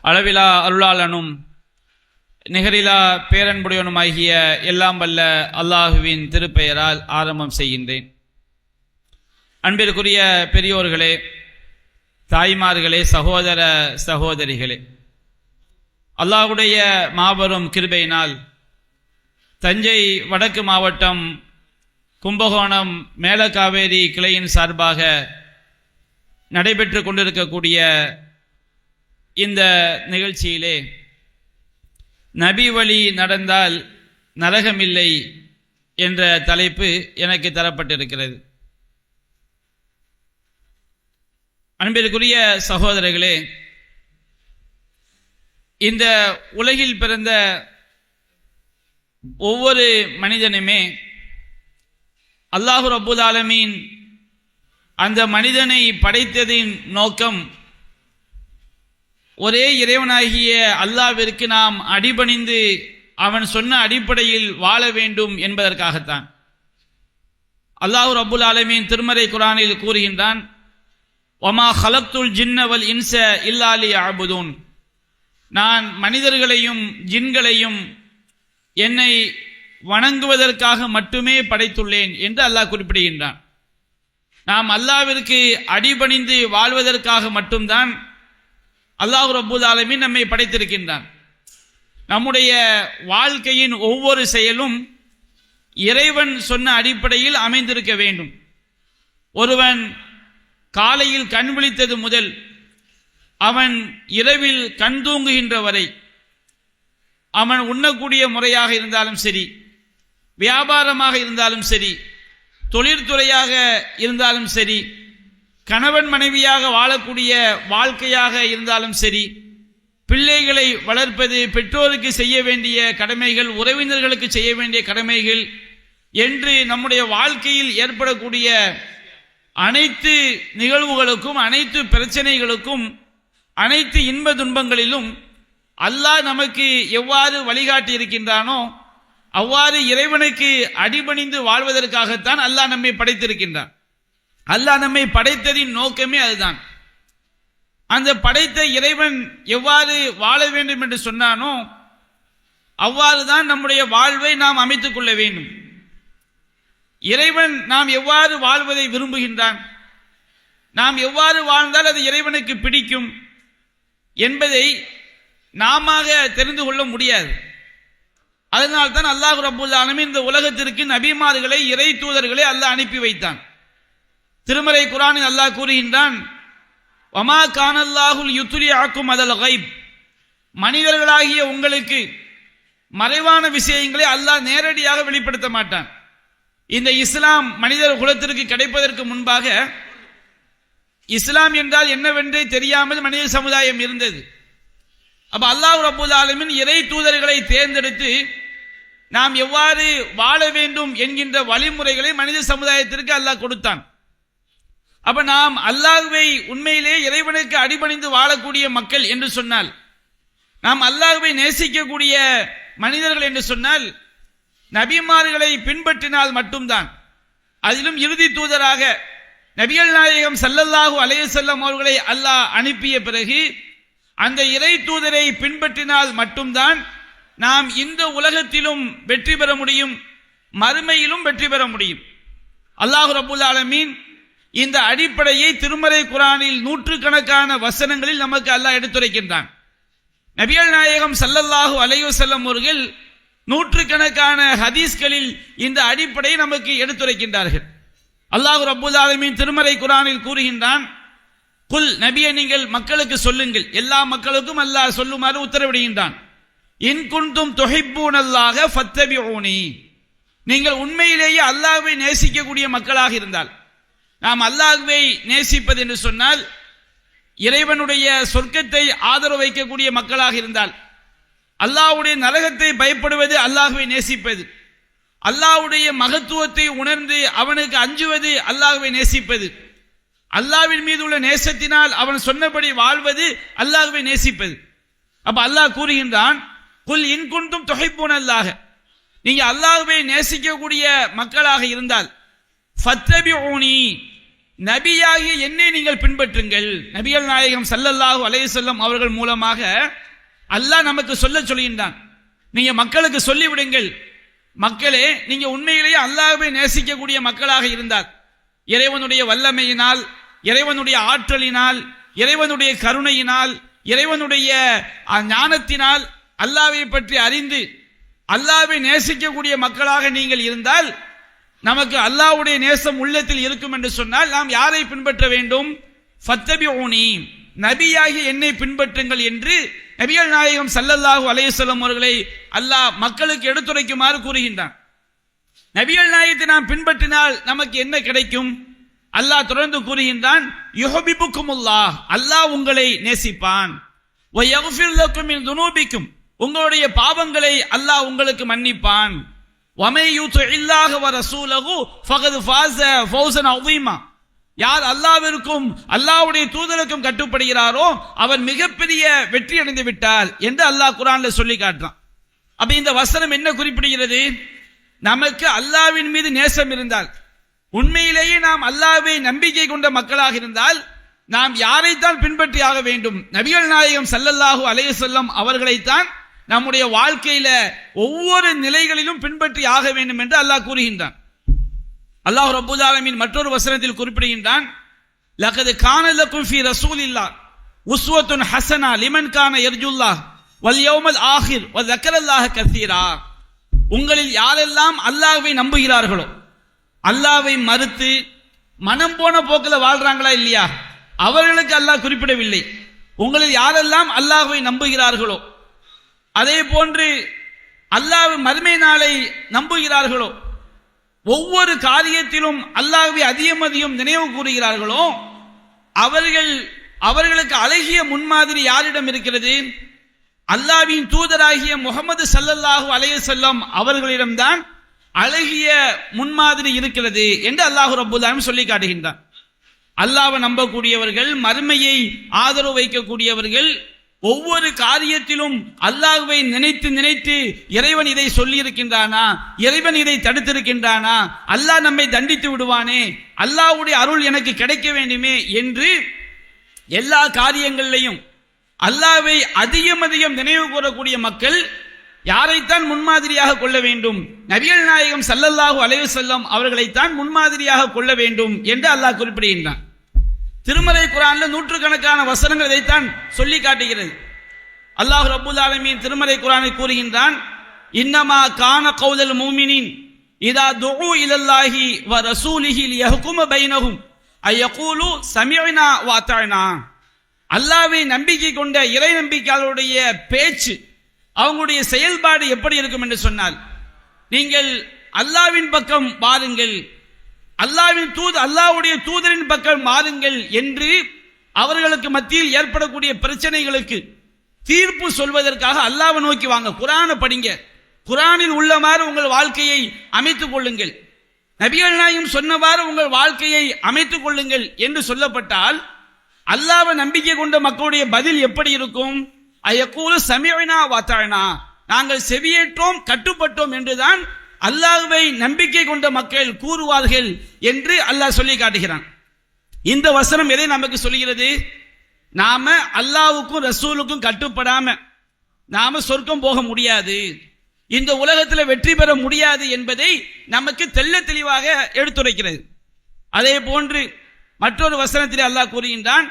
அளவிலா அருளாளனும் நிகரிலா பேரன்புடையனுமாகிய எல்லாம் வல்ல அல்லாஹுவின் திருப்பெயரால் ஆரம்பம் செய்கின்றேன். அன்பிற்குரிய பெரியோர்களே, தாய்மார்களே, சகோதர சகோதரிகளே, அல்லாஹுடைய மாபெரும் கிருபையினால் தஞ்சை வடக்கு மாவட்டம் கும்பகோணம் மேலக்காவேரி கிளையின் சார்பாக நடைபெற்று கொண்டிருக்கக்கூடிய இந்த நிகழ்ச்சியிலே நபி வழி நடந்தால் நரகமில்லை என்ற தலைப்பு எனக்கு தரப்பட்டிருக்கிறது. அன்பிற்குரிய சகோதரர்களே, இந்த உலகில் பிறந்த ஒவ்வொரு மனிதனுமே அல்லாஹு ரப்புல் ஆலமீன் அந்த மனிதனை படைத்ததின் நோக்கம் ஒரே இறைவனாகிய அல்லாஹ்விற்கு நாம் அடிபணிந்து அவன் சொன்ன அடிப்படையில் வாழ வேண்டும் என்பதற்காகத்தான். அல்லாஹு ரப்புல் ஆலமீன் திருமறை குர்ஆனில் கூறுகின்றான், வமா ஹலக்துல் ஜின்ன வல் இன்ஸ இல்லா லியஅபுதூன், நான் மனிதர்களையும் ஜின்களையும் என்னை வணங்குவதற்காக மட்டுமே படைத்துள்ளேன் என்று அல்லாஹ் குறிப்பிடுகின்றான். நாம் அல்லாஹ்விற்கு அடிபணிந்து வாழ்வதற்காக மட்டும்தான் அல்லாஹ் ரப்புல் ஆலமீன் நம்மை படைத்திருக்கின்றான். நம்முடைய வாழ்க்கையின் ஒவ்வொரு செயலும் இறைவன் சொன்ன அடிப்படையில் அமைந்திருக்க வேண்டும். ஒருவன் காலையில் கண் விழித்தது முதல் அவன் இரவில் கண் தூங்குகின்ற வரை, அவன் உண்ணக்கூடிய முறையாக இருந்தாலும் சரி, வியாபாரமாக இருந்தாலும் சரி, தொழிற்துறையாக இருந்தாலும் சரி, கணவன் மனைவியாக வாழக்கூடிய வாழ்க்கையாக இருந்தாலும் சரி, பிள்ளைகளை வளர்ப்பது, பெற்றோருக்கு செய்ய வேண்டிய கடமைகள், உறவினர்களுக்கு செய்ய வேண்டிய கடமைகள் என்று நம்முடைய வாழ்க்கையில் ஏற்படக்கூடிய அனைத்து நிகழ்வுகளுக்கும், அனைத்து பிரச்சனைகளுக்கும், அனைத்து இன்ப துன்பங்களிலும் அல்லாஹ் நமக்கு எவ்வாறு வழிகாட்டி இருக்கின்றானோ அவ்வாறு இறைவனுக்கு அடிபணிந்து வாழ்வதற்காகத்தான் அல்லாஹ் நம்மை படைத்திருக்கின்றான். அல்லாஹ் நம்மை படைத்ததின் நோக்கமே அதுதான். அந்த படைத்த இறைவன் எவ்வாறு வாழ வேண்டும் என்று சொன்னானோ அவ்வாறு தான் நம்முடைய வாழ்வை நாம் அமைத்துக் கொள்ள வேண்டும். இறைவன் நாம் எவ்வாறு வாழ்வதை விரும்புகின்றான், நாம் எவ்வாறு வாழ்ந்தால் அது இறைவனுக்கு பிடிக்கும் என்பதை நாம தெரிந்து கொள்ள முடியாது. அதனால்தான் அல்லாஹ் ரப்புல் ஆலமீன் இந்த உலகத்திற்கு நபிமார்களை, இறை தூதர்களை அல்லாஹ் அனுப்பி வைத்தான். திருமறை குர்ஆனில் அல்லாஹ் கூறுகின்றான், வமா கானல்லாஹுல் யுத்லிஅக்கும் அலல் கைப், மனிதர்களாகிய உங்களுக்கு மறைவான விஷயங்களை அல்லாஹ் நேரடியாக வெளிப்படுத்த மாட்டான். இந்த இஸ்லாம் மனிதர் குலத்திற்கு கிடைப்பதற்கு முன்பாக இஸ்லாம் என்றால் என்னவென்றே தெரியாமல் மனித சமுதாயம் இருந்தது. அப்ப அல்லாஹ் ரப்புல் ஆலமீன் இறை தூதர்களை தேர்ந்தெடுத்து நாம் எவ்வாறு வாழ வேண்டும் என்கின்ற வழிமுறைகளை மனித சமுதாயத்திற்கு அல்லாஹ் கொடுத்தான். அப்ப நாம் அல்லாஹ்வை உண்மையிலே இறைவனுக்கு அடிபணிந்து வாழக்கூடிய மக்கள் என்று சொன்னால், நாம் அல்லாஹ்வை நேசிக்கக்கூடிய மனிதர்கள் என்று சொன்னால், நபிமார்களை பின்பற்றினால் மட்டும்தான். அதிலும் இறுதி தூதராக நபிகள் நாயகம் ஸல்லல்லாஹு அலைஹி வஸல்லம் அவர்களை அல்லாஹ் அனுப்பிய பிறகு அந்த இறை தூதரை பின்பற்றினால் மட்டும்தான் நாம் இந்த உலகத்திலும் வெற்றி பெற முடியும், மறுமையிலும் வெற்றி பெற முடியும். அல்லாஹ் ரப்புல் ஆலமீன் இந்த அடிப்படையை திருமறை குர்ஆனில் நூற்றுக்கணக்கான வசனங்களில் நமக்கு அல்லாஹ் எடுத்துரைக்கின்றான். நபிகள் நாயகம் ஸல்லல்லாஹு அலைஹி வஸல்லம் அவர்கள் நூற்றுக்கணக்கான ஹதீஸ்களில் இந்த அடிப்படையை நமக்கு எடுத்துரைக்கின்றார்கள். அல்லாஹ் ரப்புல் ஆலமீன் திருமறை குர்ஆனில் கூறுகின்றான், குல், நபியை நீங்கள் மக்களுக்கு சொல்லுங்கள், எல்லா மக்களுக்கும் அல்லாஹ் சொல்லுமாறு உத்தரவிடுகின்றான். இன் குன்தும் துஹிப்பூனல்லாஹ ஃபத்தபிஊனி, நீங்கள் உண்மையிலேயே அல்லாஹ்வை நேசிக்கக்கூடிய மக்களாக இருந்தால், நாம் அல்லாஹ்வை நேசிப்பது என்று சொன்னால் இறைவனுடைய சொர்க்கத்தை ஆதரவு வைக்கக்கூடிய மக்களாக இருந்தால், அல்லாஹ்வுடைய நரகத்தை பயப்படுவது அல்லாஹ்வை நேசிப்பது, அல்லாஹ்வுடைய மகத்துவத்தை உணர்ந்து அவனுக்கு அஞ்சுவது அல்லாஹ்வை நேசிப்பது, அல்லாஹ்வின் மீது உள்ள நேசத்தினால் அவன் சொன்னபடி வாழ்வது அல்லாஹ்வை நேசிப்பது. அப்ப அல்லாஹ் கூறுகின்றான், குல் இன் குன்தும் துஹிப்பூனல்லாஹ, நீங்க அல்லாஹ்வை நேசிக்கக்கூடிய மக்களாக இருந்தால் ஃபத்தபிஊனி, நபியாகிய என்னை நீங்கள் பின்பற்றுங்கள். நபிகள் நாயகம் ஸல்லல்லாஹு அலைஹி வஸல்லம் அவர்கள் மூலமாக அல்லாஹ் நமக்கு சொல்லுகின்றான். நீங்க மக்களுக்கு சொல்லிவிடுங்கள், மக்களே நீங்க உண்மையிலேயே அல்லாஹ்வை நேசிக்கக்கூடிய மக்களாக இருந்தால், இறைவனுடைய வல்லமையினால், இறைவனுடைய ஆற்றலினால், இறைவனுடைய கருணையினால், இறைவனுடைய ஞானத்தினால் அல்லாஹ்வை பற்றி அறிந்து அல்லாஹ்வை நேசிக்கக்கூடிய மக்களாக நீங்கள் இருந்தால், நமக்கு அல்லாஹ்வுடைய நேசம் உள்ளத்தில் இருக்கும் என்று சொன்னால் நாம் யாரை பின்பற்ற வேண்டும்? ஃபத்தபிஊனி, நபியாகி என்னை பின்பற்றுங்கள் என்று நபிகள் நாயகம் ஸல்லல்லாஹு அலைஹி வஸல்லம் அவர்களை அல்லாஹ் மக்களுக்கு எடுத்துரைக்குமாறு கூறுகின்றான். நபிகள் நாயகத்தை நாம் பின்பற்றினால் நமக்கு என்ன கிடைக்கும்? அல்லாஹ் தொடர்ந்து கூறுகின்றான், யுஹிப்புக்குமுல்லாஹ், அல்லாஹ் உங்களை நேசிப்பான். வ யக்ஃபிர் லக்கும் மின் துனூபிக்கும், உங்களுடைய பாவங்களை அல்லாஹ் உங்களுக்கு மன்னிப்பான். வமை யுத்திஇல்லாஹ வ ரசூலஹு ஃபகத் ஃபாஸ ஃபௌஸன் அஸீமா, யார் அல்லாஹ்விற்கும் அல்லாஹ்வுடைய தூதருக்கும் கட்டுப்படுகிறாரோ அவர் மிகப்பெரிய வெற்றி அடைந்து விட்டார் என்று அல்லாஹ் குர்ஆன்ல சொல்லி காட்டுறான். அப்ப இந்த வசனம் என்ன குறிப்பிடுகிறது? நமக்கு அல்லாஹ்வின் மீது நேசம் இருந்தால், உண்மையிலேயே நாம் அல்லாஹ்வை நம்பிக்கை கொண்ட மக்களாக இருந்தால் நாம் யாரைத்தான் பின்பற்றி ஆக வேண்டும்? நபிகள் நாயகம் ஸல்லல்லாஹு அலைஹி வஸல்லம் அவர்களைத்தான் நம்முடைய வாழ்க்கையில ஒவ்வொரு நிலைகளிலும் பின்பற்றி ஆக வேண்டும் என்று அல்லாஹ் கூறுகின்றான். அல்லாஹ் ரப்பல் ஆலமீன் மற்றொரு வசனத்தில் குறிப்பிடுகின்றான், லகத் கான லக்கும் ஃபீ ரசூலில்லாஹ் உஸ்வத்துன் ஹஸனா லிமன் கான யர்ஜுல்லாஹ் வல் யௌமல் ஆகிர் வ ஸக்கரல்லாஹ கஸீரா. உங்களில் யாரெல்லாம் அல்லாஹ்வை நம்புகிறார்களோ, அல்லாஹ்வை மறுத்து மனம் போன போக்கில் வாழ்றாங்களா இல்லையா, அவர்களுக்கு அல்லாஹ் குறிப்பிடவில்லை. உங்களில் யாரெல்லாம் அல்லாஹ்வை நம்புகிறார்களோ, அதே போன்று அல்லாஹ் மறுமை நாளை நம்புகிறார்களோ, ஒவ்வொரு காரியத்திலும் அல்லாஹ்வை அதிகம் நினைவு கூறுகிறார்களோ, அவர்களுக்கு அழகிய முன்மாதிரி யாரிடம் இருக்கிறது? அல்லாஹ்வின் தூதராகிய முஹம்மது ஸல்லல்லாஹு அலைஹி வஸல்லம் அவர்களிடம்தான் அழகிய முன்மாதிரி இருக்கிறது என்று அல்லாஹ் ரப்பல் ஆலமீன் சொல்லி காட்டுகின்றார். அல்லாஹ்வை நம்பக்கூடியவர்கள், மறுமையை ஆதரவு வைக்கக்கூடியவர்கள், ஒவ்வொரு காரியத்திலும் அல்லாஹ்வை நினைத்து நினைத்து இறைவன் இதை சொல்லி இருக்கின்றானா, இறைவன் இதை தடுத்திருக்கின்றானா, அல்லாஹ் நம்மை தண்டித்து விடுவானே, அல்லாஹ்வுடைய அருள் எனக்கு கிடைக்க வேண்டுமே என்று எல்லா காரியங்களிலையும் அல்லாஹ்வை அதிகம் நினைவு கூறக்கூடிய மக்கள் யாரைத்தான் முன்மாதிரியாக கொள்ள வேண்டும்? நபிகள் நாயகம் ஸல்லல்லாஹு அலைஹி வஸல்லம் அவர்களைத்தான் முன்மாதிரியாக கொள்ள வேண்டும் என்று அல்லாஹ் குறிப்பிடுகின்றான். திருமறை குர்ஆன்ல நூற்றுக்கணக்கான வசனங்கள் இதைத்தான் சொல்லி காட்டுகிறது. அல்லாஹ் ரப்பல் ஆலமீன் திருமறை குர்ஆனில் கூறுகின்றான், இன்னமா கான கௌலல் முஃமினீன் இதா துஉ இலல்லாஹி வ ரசூலிஹி லியஹ்கும பைனஹும் அய்யகூலு சமிஅனா வ அத்தஅனா. அல்லாஹ்வை நம்பிக்கை கொண்ட இறை நம்பிக்கையாளருடைய பேச்சு, அவங்களுடைய செயல்பாடு எப்படி இருக்கும் என்று சொன்னால், நீங்கள் அல்லாஹ்வின் பக்கம் வாருங்கள், அல்லாஹ்வுடைய தூதரின் பக்கம் மாறுங்கள் என்று அவர்களுக்கு மத்தியில் ஏற்படக்கூடிய பிரச்சனைகளுக்கு தீர்ப்பு சொல்வதற்காக அல்லாஹ்வை நோக்கி வாங்க, குர்ஆனை படிங்க, குர்ஆனில் உள்ளவாறு உங்கள் வாழ்க்கையை அமைத்துக் கொள்ளுங்கள், நபிகள் நாயகம் சொன்னவாறு உங்கள் வாழ்க்கையை அமைத்துக் கொள்ளுங்கள் என்று சொல்லப்பட்டால் அல்லாஹ்வை நம்பிக்கை கொண்ட மக்களுடைய பதில் எப்படி இருக்கும்? அயக்கூலு சமிஅனா வ அத்தஅனா, நாங்கள் செவியேற்றோம் கட்டுப்பட்டோம் என்றுதான் அல்லாஹ்வை நம்பிக்கை கொண்ட மக்கள் கூறுவார்கள் என்று அல்லாஹ் சொல்லி காட்டுகிறான். இந்த வசனம் எதை நமக்கு சொல்கிறது? நாம அல்லாஹ்வுக்கும் ரசூலுக்கும் கட்டுப்படாம நாம சொர்க்கம் போக முடியாது, இந்த உலகத்தில் வெற்றி பெற முடியாது என்பதை நமக்கு தெள்ள தெளிவாக எடுத்துரைக்கிறது. அதே போன்று மற்றொரு வசனத்தில் அல்லாஹ் கூறுகின்றான்,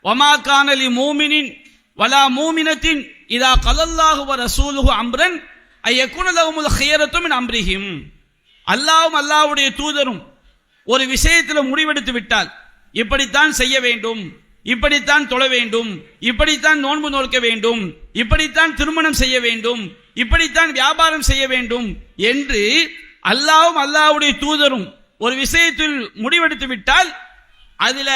வமா கான லி மூமினின் வலா மூமினத்தின் இதா கலல்லாஹு வ ரசூலுஹு அம்ரன் அய்யகுன லஹுமுல் ஹியரத்து மின் அம்ரிஹிம். அல்லாஹ்வும் அல்லாஹ்வுடைய தூதரும் ஒரு விஷயத்தில் முடிவெடுத்து விட்டால், இப்படித்தான் செய்ய வேண்டும், இப்படித்தான் தொழ வேண்டும், இப்படித்தான் நோன்பு நோக்க வேண்டும், இப்படித்தான் திருமணம் செய்ய வேண்டும், இப்படித்தான் வியாபாரம் செய்ய வேண்டும் என்று அல்லாஹ்வும் அல்லாஹ்வுடைய தூதரும் ஒரு விஷயத்தில் முடிவெடுத்து விட்டால், அதுல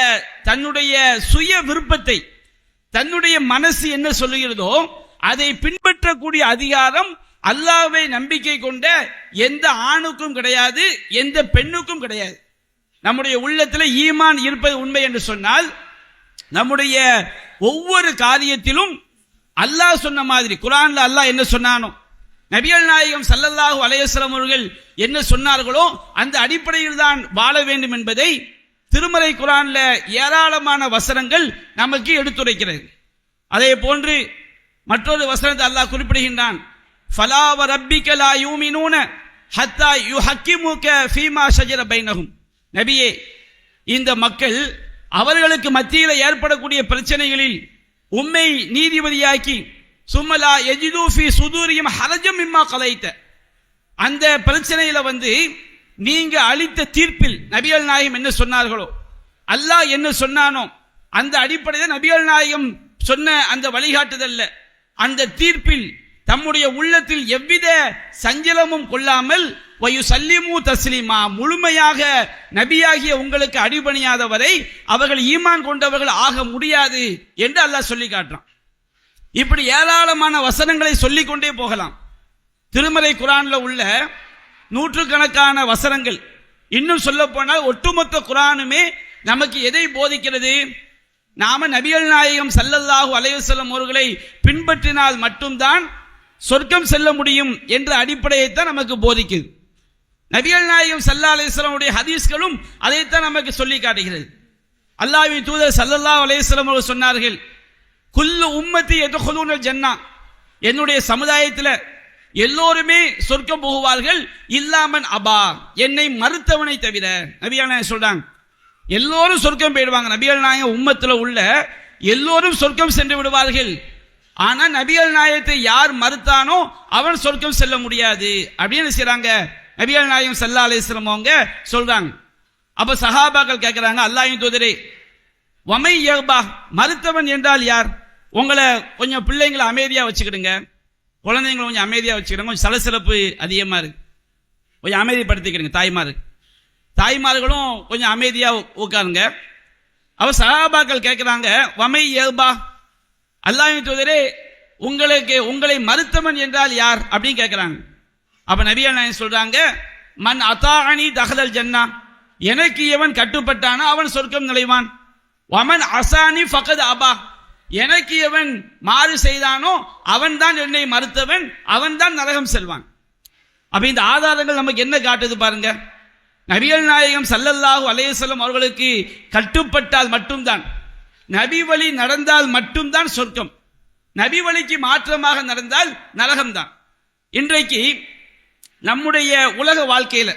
தன்னுடைய சுய விருப்பத்தை, தன்னுடைய மனசு என்ன சொல்லுகிறதோ அதை பின்பற்றக்கூடிய அதிகாரம் அல்லாஹ்வை நம்பிக்கை கொண்ட எந்த ஆணுக்கும் கிடையாது, எந்த பெண்ணுக்கும் கிடையாது. நம்முடைய உள்ளத்தில் ஈமான் இருப்பது உண்மை என்று சொன்னால், நம்முடைய ஒவ்வொரு காரியத்திலும் அல்லாஹ் சொன்ன மாதிரி, குர்ஆன்ல அல்லாஹ் என்ன சொன்னானோ, நபிகள் நாயகம் ஸல்லல்லாஹு அலைஹி வஸல்லம் அவர்கள் என்ன சொன்னார்களோ அந்த அடிப்படையில் தான் வாழ வேண்டும் என்பதை திருமறை குர்ஆன்ல ஏராளமான வசனங்கள் நமக்கு எடுத்துரைக்கிறது. அதே போன்று மற்றொரு வசனத்தை அல்லாஹ் குறிப்பிடுகின்றான், ஃபலா வ ரப்பிக லா யூமினூன ஹத்தா யுஹக்கிமுக ஃபீமா ஷஜர பைனஹும். நபியே, இந்த மக்கள் அவர்களுக்கு மத்தியில் ஏற்படக்கூடிய பிரச்சனைகளில் உம்மை நீதிபதியாக்கி சும்மலா யஜிது ஃபீ சுதூரியும் ஹரஜம் மிம்மா கலைத்த, அந்த பிரச்சனையில நீங்க அளித்த தீர்ப்பில் நபிகள் நாயகம் என்ன சொன்னார்களோ, அல்லாஹ் என்ன சொன்னானோ அந்த அடிப்படையில் நபிகள் நாயகம் சொன்ன அந்த வழிகாட்டுதல்ல, அந்த தீர்ப்பில் தம்முடைய உள்ளத்தில் எவ்வித சஞ்சலமும் கொள்ளாமல் வயுசல்லிமு தஸ்லீமா, முழுமையாக நபியாகிய உங்களுக்கு அடிபணியாதவரை அவர்கள் ஈமான் கொண்டவர்கள் ஆக முடியாது என்று அல்லாஹ் சொல்லி காட்டுறான். இப்படி ஏராளமான வசனங்களை சொல்லிக் கொண்டே போகலாம். திருமறை குர்ஆன்ல உள்ள நூற்றுக்கணக்கான வசனங்கள், இன்னும் சொல்ல போனால் ஒட்டுமொத்த குர்ஆனுமே நமக்கு எதை போதிக்கிறது? நாம நபிகள் நாயகம் ஸல்லல்லாஹு அலைஹி வஸல்லம் அவர்களை பின்பற்றினால் மட்டும்தான் சொர்க்கம் செல்ல முடியும் என்ற அடிப்படையைத்தான் நமக்கு போதிக்குது. நபிகள் நாயகம் ஸல்லல்லாஹு அலைஹி வஸல்லம் உடைய ஹதீஸ்களும் அதைத்தான் நமக்கு சொல்லி காட்டுகிறது. அல்லாஹ்வின் தூதர் ஸல்லல்லாஹு அலைஹி வஸல்லம் அவர்கள் சொன்னார்கள், குல்லு உம்மத்தி யதுகுலூனல் ஜன்னah, என்னுடைய சமுதாயத்தில் எல்லோருமே சொர்க்கம் போகுவார்கள், இல்லாமன் அபா, என்னை மறுத்தவனை தவிர. நபிகள் நாயகம் சொல்றாங்க, எல்லோரும் சொர்க்கம் போயிடுவாங்க. நபிகள் நாயகம் உம்மத்தில் உள்ள எல்லோரும் சொர்க்கம் சென்று விடுவார்கள். ஆனா நபிகள் நாயகத்தை யார் மறுத்தானோ அவன் சொர்க்கம் செல்ல முடியாது அப்படின்னு செய்றாங்க நபிகள் நாயகம் ஸல்லல்லாஹு அலைஹி வஸல்லம் அவங்க சொல்றாங்க. அப்ப சஹாபாக்கள் கேட்கிறாங்க, அல்லாஹ்வின் தூதரே, வமை யபா, மறுத்தவன் என்றால் யார்? உங்களை கொஞ்சம் பிள்ளைங்களை அமைதியா வச்சுக்கிடுங்க, குழந்தைங்களை கொஞ்சம் அமைதியா வச்சுக்கிடுங்க, கொஞ்சம் சலசலப்பு அதிகமா இருக்கு, கொஞ்சம் அமைதிப்படுத்திக்கிடுங்க. தாய்மார்களும் கொஞ்சம் அமைதியா உட்காருங்க. அவ சஹாபாக்கள் கேட்கிறாங்க, வமை யபா, அல்லாஹ்வின் தூதரே, உங்களை மறுத்தவன் என்றால் யார் அப்படின்னு கேட்கிறாங்க. அப்ப நபிகள் நாயகம் சொல்றாங்க, மன் அதாஅனி தஹலல் ஜன்னah, எனக்கு எவன் கட்டுப்பட்டானோ அவன் சொர்க்கம் நுழைவான். வமன் அசானி ஃபகத் அபா, எனக்கு எவன் மாறு செய்தானோ அவன் தான் என்னை மறுத்தவன், அவன் தான் நரகம் செல்வான். அப்ப இந்த ஆதாரங்கள் நமக்கு என்ன காட்டுது பாருங்க. நபிகள் நாயகம் ஸல்லல்லாஹு அலைஹி வஸல்லம் அவர்களுக்கு கட்டுப்பட்டால் மட்டும்தான், நபி வழி நடந்தால் மட்டும்தான் சொர்க்கம், நபி வழிக்கு மாற்றமாக நடந்தால் நரகம்தான். இன்றைக்கு நம்முடைய உலக வாழ்க்கையில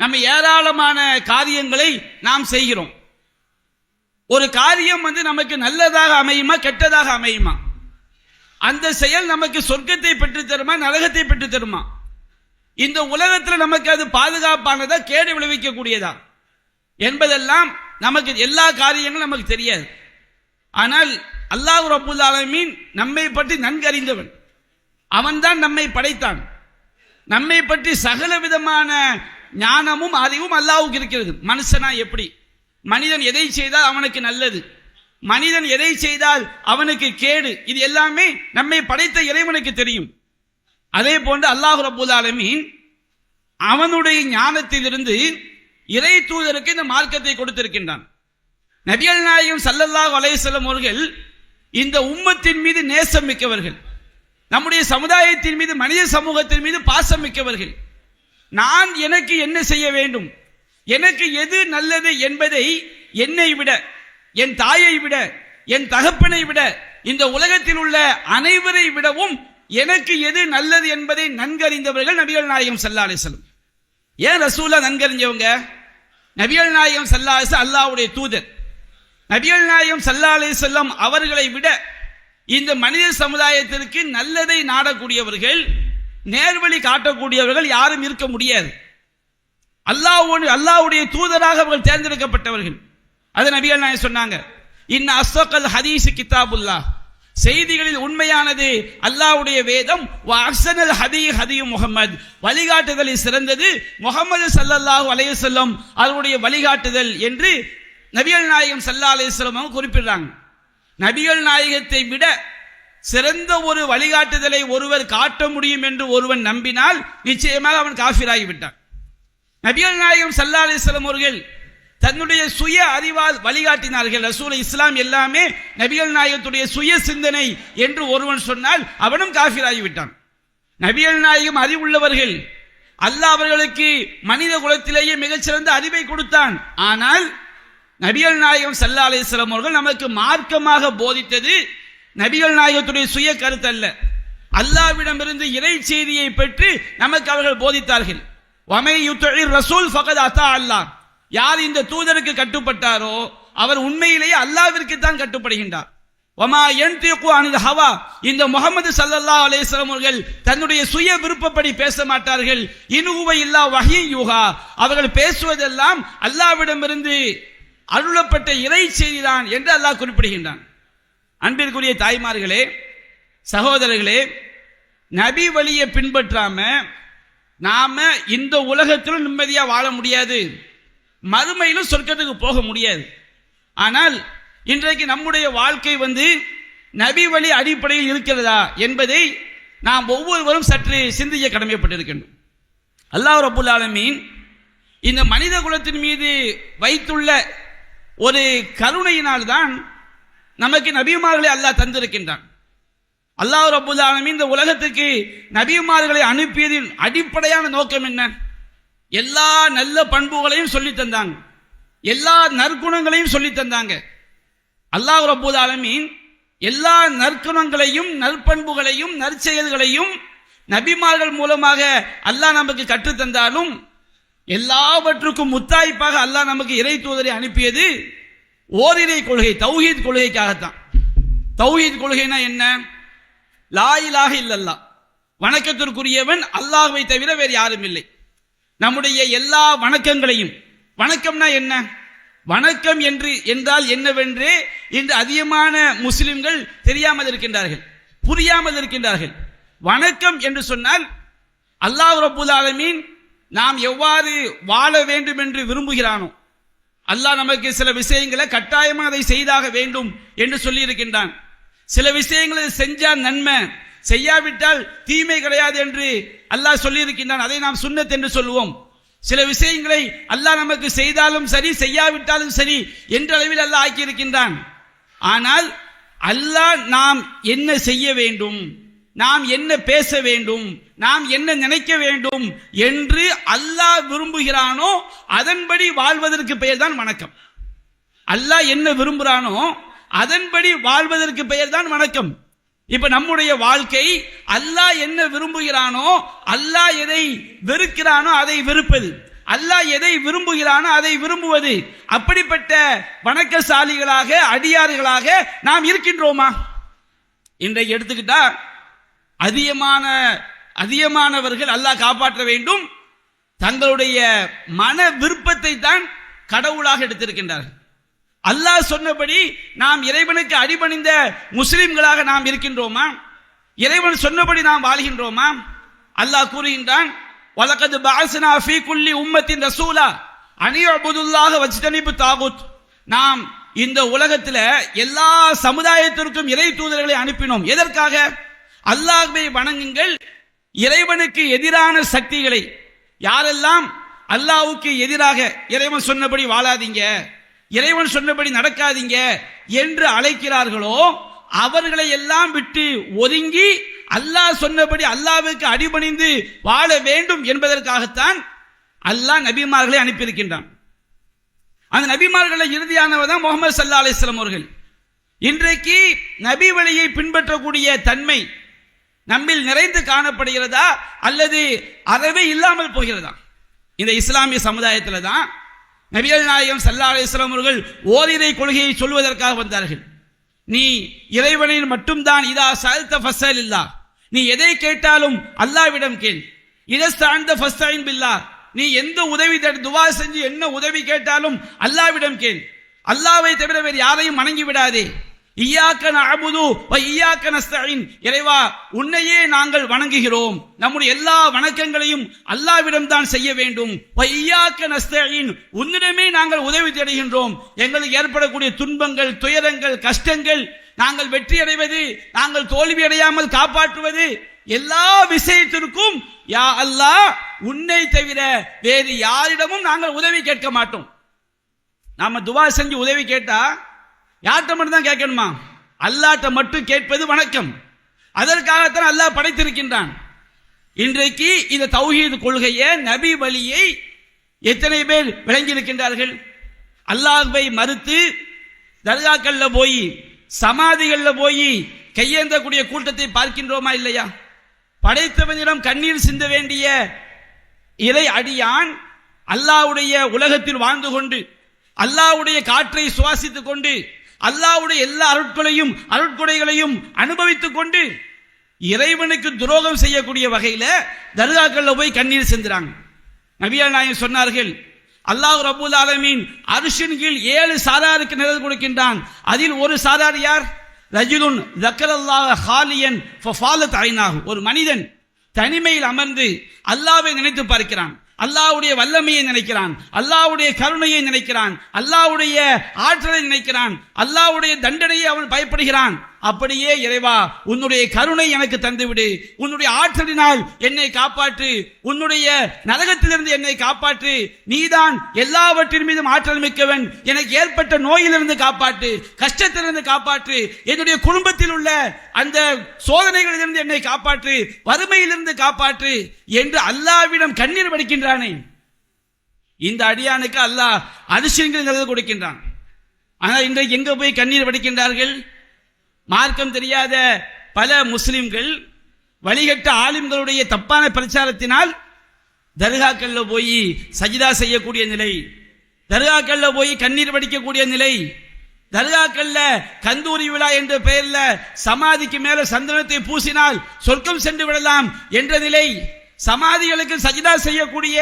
நம்ம ஏராளமான காரியங்களை நாம் செய்கிறோம். ஒரு காரியம் நமக்கு நல்லதாக அமையுமா கெட்டதாக அமையுமா? அந்த செயல் நமக்கு சொர்க்கத்தை பெற்று தருமா நரகத்தை பெற்று தருமா? இந்த உலகத்தில் நமக்கு அது பாதுகாப்பானதா கேடு விளைவிக்க கூடியதா என்பதெல்லாம் நமக்கு எல்லா காரியங்களும் நமக்கு தெரியாது. ஆனால் அல்லாஹ் ரப்புல் ஆலமீன் நம்மை பற்றி நன்கு அறிந்தவன். அவன்தான் நம்மை படைத்தான். நம்மை பற்றி சகல விதமான ஞானமும் அறிவும் அல்லாஹ்வுக்கு இருக்கிறது. மனுஷனா எப்படி, மனிதன் எதை செய்தால் அவனுக்கு நல்லது, மனிதன் எதை செய்தால் அவனுக்கு கேடு, இது எல்லாமே நம்மை படைத்த இறைவனுக்கு தெரியும். அதே போன்று அல்லாஹ் ரப்புல் ஆலமீன் அவனுடைய ஞானத்திலிருந்து இறை தூதருக்கு இந்த மார்க்கத்தை கொடுத்திருக்கின்றான். நபிகள் நாயகம் ஸல்லல்லாஹு அலைஹி வஸல்லம் அவர்கள் இந்த உம்மத்தின் மீது நேசம் மிக்கவர்கள், நம்முடைய சமுதாயத்தின் மீது மனித சமூகத்தின் மீது பாசம் மிக்கவர்கள். நான் எனக்கு என்ன செய்ய வேண்டும், எனக்கு எது நல்லது என்பதை என்னை விட, என் தாயை விட, என் தகப்பனை விட, இந்த உலகத்தில் உள்ள அனைவரை விடவும் எனக்கு எது நல்லது என்பதை நன்கறிந்தவர்கள் நபிகள் நாயகம் ஸல்லல்லாஹு அலைஹி வஸல்லம். ஏன் ரசூலா நன்கறிஞ்சவங்க? நபிகள் நாயகம் ஸல்லல்லாஹு அலைஹி வஸல்லம் அல்லாஹ்வுடைய தூதர். நபிகள் நாயகம் ஸல்லல்லாஹு அலைஹி வஸல்லம் அவர்களை விட இந்த மனித சமுதாயத்திற்கு நல்லதை நாடக்கூடியவர்கள், நேர்வழி காட்டக்கூடியவர்கள் யாரும் இருக்க முடியாது. அல்லாஹ்வுடைய தூதராக அவர்கள் தேர்ந்தெடுக்கப்பட்டவர்கள். அது நபிகள் நாயகம் சொன்னாங்க, இன்ன அஸ்ஸகல் ஹதீஸ் கிதாபுல்லாஹ், செய்திகளில் உண்மையானது அல்லாஹ்வுடைய வேதம், வ அஹ்ஸனல் ஹதீ முஹம்மது, வழிகாட்டுதலில் சிறந்தது முஹம்மது ஸல்லல்லாஹு அலைஹி வஸல்லம் அவருடைய வழிகாட்டுதல் என்று நபிகள் நாயகம் ஸல்லல்லாஹு அலைஹி வஸல்லம் குறிப்பிடுறாங்க. நபிகள் நாயகத்தை விட சிறந்த ஒரு வழிகாட்டுதலை ஒருவர் காட்ட முடியும் என்று ஒருவன் நம்பினால் நிச்சயமாக அவன் காஃபிராகிவிட்டான். நபிகள் நாயகம் ஸல்லல்லாஹு அலைஹி வஸல்லம் அவர்கள் தன்னுடைய சுய அறிவால் வழிகாட்டினார்கள். ரசூல் இஸ்லாம் எல்லாமே நபிகள் நாயகத்துடைய சுய சிந்தனை என்று ஒருவன் சொன்னால் அவனும் காஃபிராகிவிட்டான். நபிகள் நாயகம் அறிவுள்ளவர்கள், அல்லாஹ் அவர்களுக்கு மனித குலத்திலேயே மிகச்சிறந்த அறிவை கொடுத்தான். ஆனால் நபிகள் நாயகம் ஸல்லல்லாஹு அலைஹி வஸல்லம் அவர்கள் நமக்கு மார்க்கமாக போதித்தது நபிகள் நாயகத்துடைய சுய கருத்து அல்ல, அல்லாஹ்விடமிருந்து இறை செய்தியை பெற்று நமக்கு அவர்கள் போதித்தார்கள். வமை யுத்திஇர் ரசூல் ஃபகத் அத்தா அல்லாஹ், யார் இந்த தூதருக்கு கட்டுப்பட்டாரோ அவர் உண்மையிலேயே அல்லாஹ்விற்கு தான் கட்டுப்படுகின்றார். வமா யன்திகு அனில் ஹவா, இந்த முஹம்மது ஸல்லல்லாஹு அலைஹி வஸல்லம் அவர்கள் தன்னுடைய சுய விருப்பப்படி பேச மாட்டார்கள். இன்ஹுவ இல்லா வஹ்யு யூஹா, அவர்கள் பேசுவதெல்லாம் அல்லாஹ்விடமிருந்து அருளப்பட்ட இறை செய்திதான் என்று அல்லாஹ் குறிப்பிடுகின்றான். அன்பிற்குரிய தாய்மார்களே, சகோதரர்களே, நபி வழியை பின்பற்றாம நாம இந்த உலகத்திலும் நிம்மதியா வாழ முடியாது, மறுமையிலும் சொர்க்கத்துக்கு போக முடியாது. ஆனால் இன்றைக்கு நம்முடைய வாழ்க்கை நபி வழி அடிப்படையில் இருக்கிறதா என்பதை நாம் ஒவ்வொருவரும் சற்று சிந்திக்க கடமைப்பட்டிருக்கின்றோம். அல்லாஹ் ரப்பல் ஆலமீன் இந்த மனித குலத்தின் மீது வைத்துள்ள ஒரு கருணையினால் தான் நமக்கு நபிமார்களை அல்லாஹ் தந்திருக்கின்றான். அல்லாஹ் ரப்பல் ஆலமீன் இந்த உலகத்துக்கு நபிமார்களை அனுப்பியதின் அடிப்படையான நோக்கம் என்ன? எல்லா நல்ல பண்புகளையும் சொல்லி தந்தாங்க, எல்லா நற்குணங்களையும் சொல்லி தந்தாங்க. அல்லாஹ் ரப்பல் ஆலமீன் எல்லா நற்குணங்களையும் நற்பண்புகளையும் நற்செயல்களையும் நபிமார்கள் மூலமாக அல்லாஹ் நமக்கு கற்றுத்தந்தாலும் எல்லாவற்றுக்கும் முத்தாய்ப்பாக அல்லாஹ் நமக்கு இறை தூதரை அனுப்பியது ஓரிரை கொள்கை, தௌஹீத் கொள்கைக்காகத்தான். தௌஹீத் கொள்கைனா என்ன? லா இலாஹ இல்லல்லாஹ், வணக்கத்திற்குரியவன் அல்லாஹ்வை தவிர வேறு யாரும் இல்லை. நம்முடைய எல்லா வணக்கங்களையும், வணக்கம்னா என்ன, வணக்கம் என்றால் என்னவென்று இன்று அதிகமான முஸ்லிம்கள் தெரியாமல் இருக்கின்றார்கள், புரியாமல் இருக்கின்றார்கள். வணக்கம் என்று சொன்னால் அல்லாஹ் ரப்பல் ஆலமீன் நாம் எவ்வாறு வாழ வேண்டும் என்று விரும்புகிறானோ, அல்லாஹ் நமக்கு சில விஷயங்களை கட்டாயமாக அதை செய்தாக வேண்டும் என்று சொல்லி இருக்கின்றான். சில விஷயங்களை செஞ்சால் நன்மை, செய்யாவிட்டால் தீமை கிடையாது என்று அல்லாஹ் சொல்லி இருக்கின்றான். அதை நாம் சுன்னத் என்று சொல்லுவோம். சில விஷயங்களை அல்லாஹ் நமக்கு செய்தாலும் சரி செய்யாவிட்டாலும் சரி என்ற அளவில் அல்லாஹ் ஆக்கி இருக்கின்றான். ஆனால் அல்லாஹ் நாம் என்ன செய்ய வேண்டும், நாம் என்ன பேச வேண்டும், நாம் என்ன நினைக்க வேண்டும் என்று அல்லாஹ் விரும்புகிறானோ அதன்படி வாழ்வதற்கு பெயர் தான் வணக்கம். அல்லாஹ் என்ன விரும்புகிறானோ அதன்படி வாழ்வதற்கு பெயர் தான் வணக்கம். இப்ப நம்முடைய வாழ்க்கை அல்லாஹ் என்ன விரும்புகிறானோ, அல்லாஹ் எதை வெறுக்கிறானோ அதை வெறுப்பது, அல்லாஹ் எதை விரும்புகிறானோ அதை விரும்புவது, அப்படிப்பட்ட வணக்கசாலிகளாக அடியார்களாக நாம் இருக்கின்றோமா? இன்றைக்கு எடுத்துக்கிட்டா அதிகமானவர்கள் அல்லாஹ் காப்பாற்ற வேண்டும், தங்களுடைய மன விருப்பத்தை தான் கடவுளாக எடுத்திருக்கின்றார்கள். அல்லாஹ் சொன்னபடி நாம் இறைவனுக்கு அடிபணிந்த முஸ்லிம்களாக நாம் இருக்கின்றோமா? இறைவன் சொன்னபடி நாம் வாழ்கின்றோமா? அல்லாஹ் கூறுகின்றான், வலகத் பஅஸ்னா ஃபீ குல்லி உம்மத்தின் ரசூலா அன் இஅ்புதுல்லாஹ வஜ்தனிபு தாகுத். நாம் இந்த உலகத்தில் எல்லா சமுதாயத்திற்கும் இறை தூதர்களை அனுப்பினோம். எதற்காக? அல்லாஹ்வை வணங்குங்கள், இறைவனுக்கு எதிரான சக்திகளை, யாரெல்லாம் அல்லாஹ்வுக்கு எதிராக இறைவன் சொன்னபடி வாழாதீங்க, இறைவன் சொன்னபடி நடக்காதீங்க என்று அழைக்கிறார்களோ அவர்களை எல்லாம் விட்டு ஒதுங்கி அல்லாஹ் சொன்னபடி அல்லாஹ்வுக்கு அடிபணிந்து வாழ வேண்டும் என்பதற்காகத்தான் அல்லாஹ் நபிமார்களை அனுப்பியிருக்கின்றான். அந்த நபிமார்களை இறுதியானவர் தான் முஹம்மது ஸல்லல்லாஹு அலைஹி வஸல்லம் அவர்கள். இன்றைக்கு நபி வழியை பின்பற்றக்கூடிய தன்மை நம்மில் நிறைந்து காணப்படுகிறதா அல்லது அறவே இல்லாமல் போகிறதா? இந்த இஸ்லாமிய சமுதாயத்தில் தான் நபிகள் நாயகம் ஸல்லல்லாஹு அலைஹி வஸல்லம் அவர்கள் ஓரிரை கொள்கையை சொல்வதற்காக வந்தார்கள். நீ இறைவனில் மட்டும்தான், இதா சஅல்த ஃபஸ்அலில்லாஹ், நீ எதை கேட்டாலும் அல்லாஹ்விடம் கேள். இதஸ்தஅன்த ஃபஸ்தஇன் பில்லாஹ், நீ எந்த உதவி துவா செஞ்சு என்ன உதவி கேட்டாலும் அல்லாஹ்விடம் கேள். அல்லாஹ்வை தவிர வேறு யாரையும் வணங்கி விடாதே. இய்யாக நஅபுது வ இய்யாக நஸ்தஈன், இறைவா உன்னையே நாங்கள் வணங்குகிறோம், நம்முடைய எல்லா வணக்கங்களையும் அல்லாஹ்விடம் தான் செய்ய வேண்டும். வ இய்யாக நஸ்தஈன், உன்னிடமே நாங்கள் உதவி தேடுகின்றோம். எங்களுக்கு ஏற்படக்கூடிய துன்பங்கள், துயரங்கள், கஷ்டங்கள், நாங்கள் வெற்றி அடைவது, நாங்கள் தோல்வி அடையாமல் காப்பாற்றுவது, எல்லா விஷயத்திற்கும் யா அல்லாஹ் உன்னை தவிர வேறு யாரிடமும் நாங்கள் உதவி கேட்க மாட்டோம். நாம துவா செஞ்சு உதவி கேட்டா யார்கிட்ட மட்டும் தான் கேட்கணுமா? அல்லாஹ்ட்ட மட்டும் கேட்பது வணக்கம். அதற்காகத்தான் அல்லாஹ் படைத்திருக்கின்றான். இன்றைக்கு இந்த தௌஹீத் கொள்கையை, நபி வழியை எத்தனை பேர் விளங்கி இருக்கின்றார்கள்? அல்லாஹ்வை மறுத்து தர்காக்கள்ல போய் சமாதிகள்ல போய் கையேந்தக்கூடிய கூட்டத்தை பார்க்கின்றோமா இல்லையா? படைத்தவனிடம் கண்ணீர் சிந்த வேண்டிய இறை அடியான் அல்லாஹ்வுடைய உலகத்தில் வாழ்ந்து கொண்டு அல்லாஹ்வுடைய காற்றை சுவாசித்துக் கொண்டு அல்லாஹ்வுடைய எல்லா அருட்கொடைகளையும் அனுபவித்துக் கொண்டு இறைவனுக்கு துரோகம் செய்யக்கூடிய வகையில தர்காக்கள்ல போய் கண்ணீர் சிந்துறாங்க. நபிகள் நாயகம் சொன்னார்கள், அல்லாஹ் ரப்பல் ஆலமீன் அர்ஷின் கீழ் 7 சாராருக்கு நிழல் கொடுக்கின்றான். அதில் ஒரு சாரார் யார்? ரஜுலுன் ஸக்கரல்லாஹ ஹாலியன் ஃபஃபாலத் ஐனாஹு. ஒரு மனிதன் தனிமையில் அமர்ந்து அல்லாஹ்வை நினைத்து பார்க்கிறான், அல்லாஹ்வுடைய வல்லமையை நினைக்கிறான், அல்லாஹ்வுடைய கருணையை நினைக்கிறான், அல்லாஹ்வுடைய ஆற்றலை நினைக்கிறான், அல்லாஹ்வுடைய தண்டனையை அவன் பயப்படுகிறான். அப்படியே இறைவா, உன்னுடைய கருணை எனக்கு தந்துவிடு, உன்னுடைய ஆற்றலினால் என்னை காப்பாற்று, உன்னுடைய நரகத்திலிருந்து என்னை காப்பாற்று, நீதான் எல்லாவற்றின் மீதும் ஆற்றல் மிக்கவன், எனக்கு ஏற்பட்ட நோயிலிருந்து காப்பாற்று, கஷ்டத்திலிருந்து காப்பாற்று, என்னுடைய குடும்பத்தில் உள்ள அந்த சோதனைகளிலிருந்து என்னை காப்பாற்று, வறுமையிலிருந்து காப்பாற்று என்று அல்லாஹ்விடம் கண்ணீர் வடிக்கின்றானே, இந்த அடியானுக்கு அல்லாஹ் அரிசியங்கள் நிழல் கொடுக்கின்றான். ஆனால் இன்றைக்கு எங்க போய் கண்ணீர் வடிக்கின்றார்கள்? மார்க்கம் தெரியாத பல முஸ்லிம்கள் வழிகட்ட ஆலிம்களுடைய தப்பான பிரச்சாரத்தினால் தர்காக்கள்ல போய் சஜிதா செய்யக்கூடிய நிலை, தர்காக்கள்ல போய் கண்ணீர் வடிக்கக்கூடிய நிலை, தர்காக்கள்ல கந்தூரி விழா என்ற பெயர்ல சமாதிக்கு மேல சந்தனத்தை பூசினால் சொர்க்கம் சென்று விடலாம் என்ற நிலை, சமாதிகளுக்கு சஜிதா செய்யக்கூடிய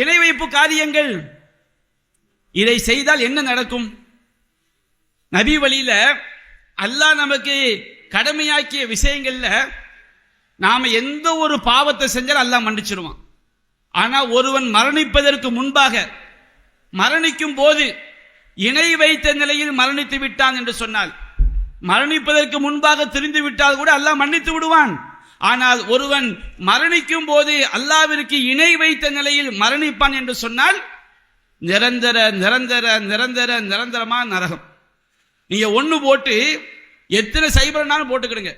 இணை வைப்பு காரியங்கள். இதை செய்தால் என்ன நடக்கும்? நபி வழியில அல்லாஹ் நமக்கு கடமையாக்கிய விஷயங்கள்ல நாம எந்த ஒரு பாவத்தை செஞ்சாலும் அல்லாஹ் மன்னிச்சிருவான். ஆனா ஒருவன் மரணிப்பதற்கு முன்பாக, மரணிக்கும் போது இணை வைத்த நிலையில் மரணித்து விட்டான் என்று சொன்னால், மரணிப்பதற்கு முன்பாக திரிந்து விட்டால் கூட அல்லாஹ் மன்னித்து விடுவான். ஆனால் ஒருவன் மரணிக்கும் போது அல்லாஹ்விற்கு இணை வைத்த நிலையில் மரணிப்பான் என்று சொன்னால் நிரந்தர நிரந்தர நிரந்தர நிரந்தரமா நரகம். நீங்க ஒண்ணு போட்டு எத்தனை சைபர்னாலும் போட்டுக்கிடுங்க,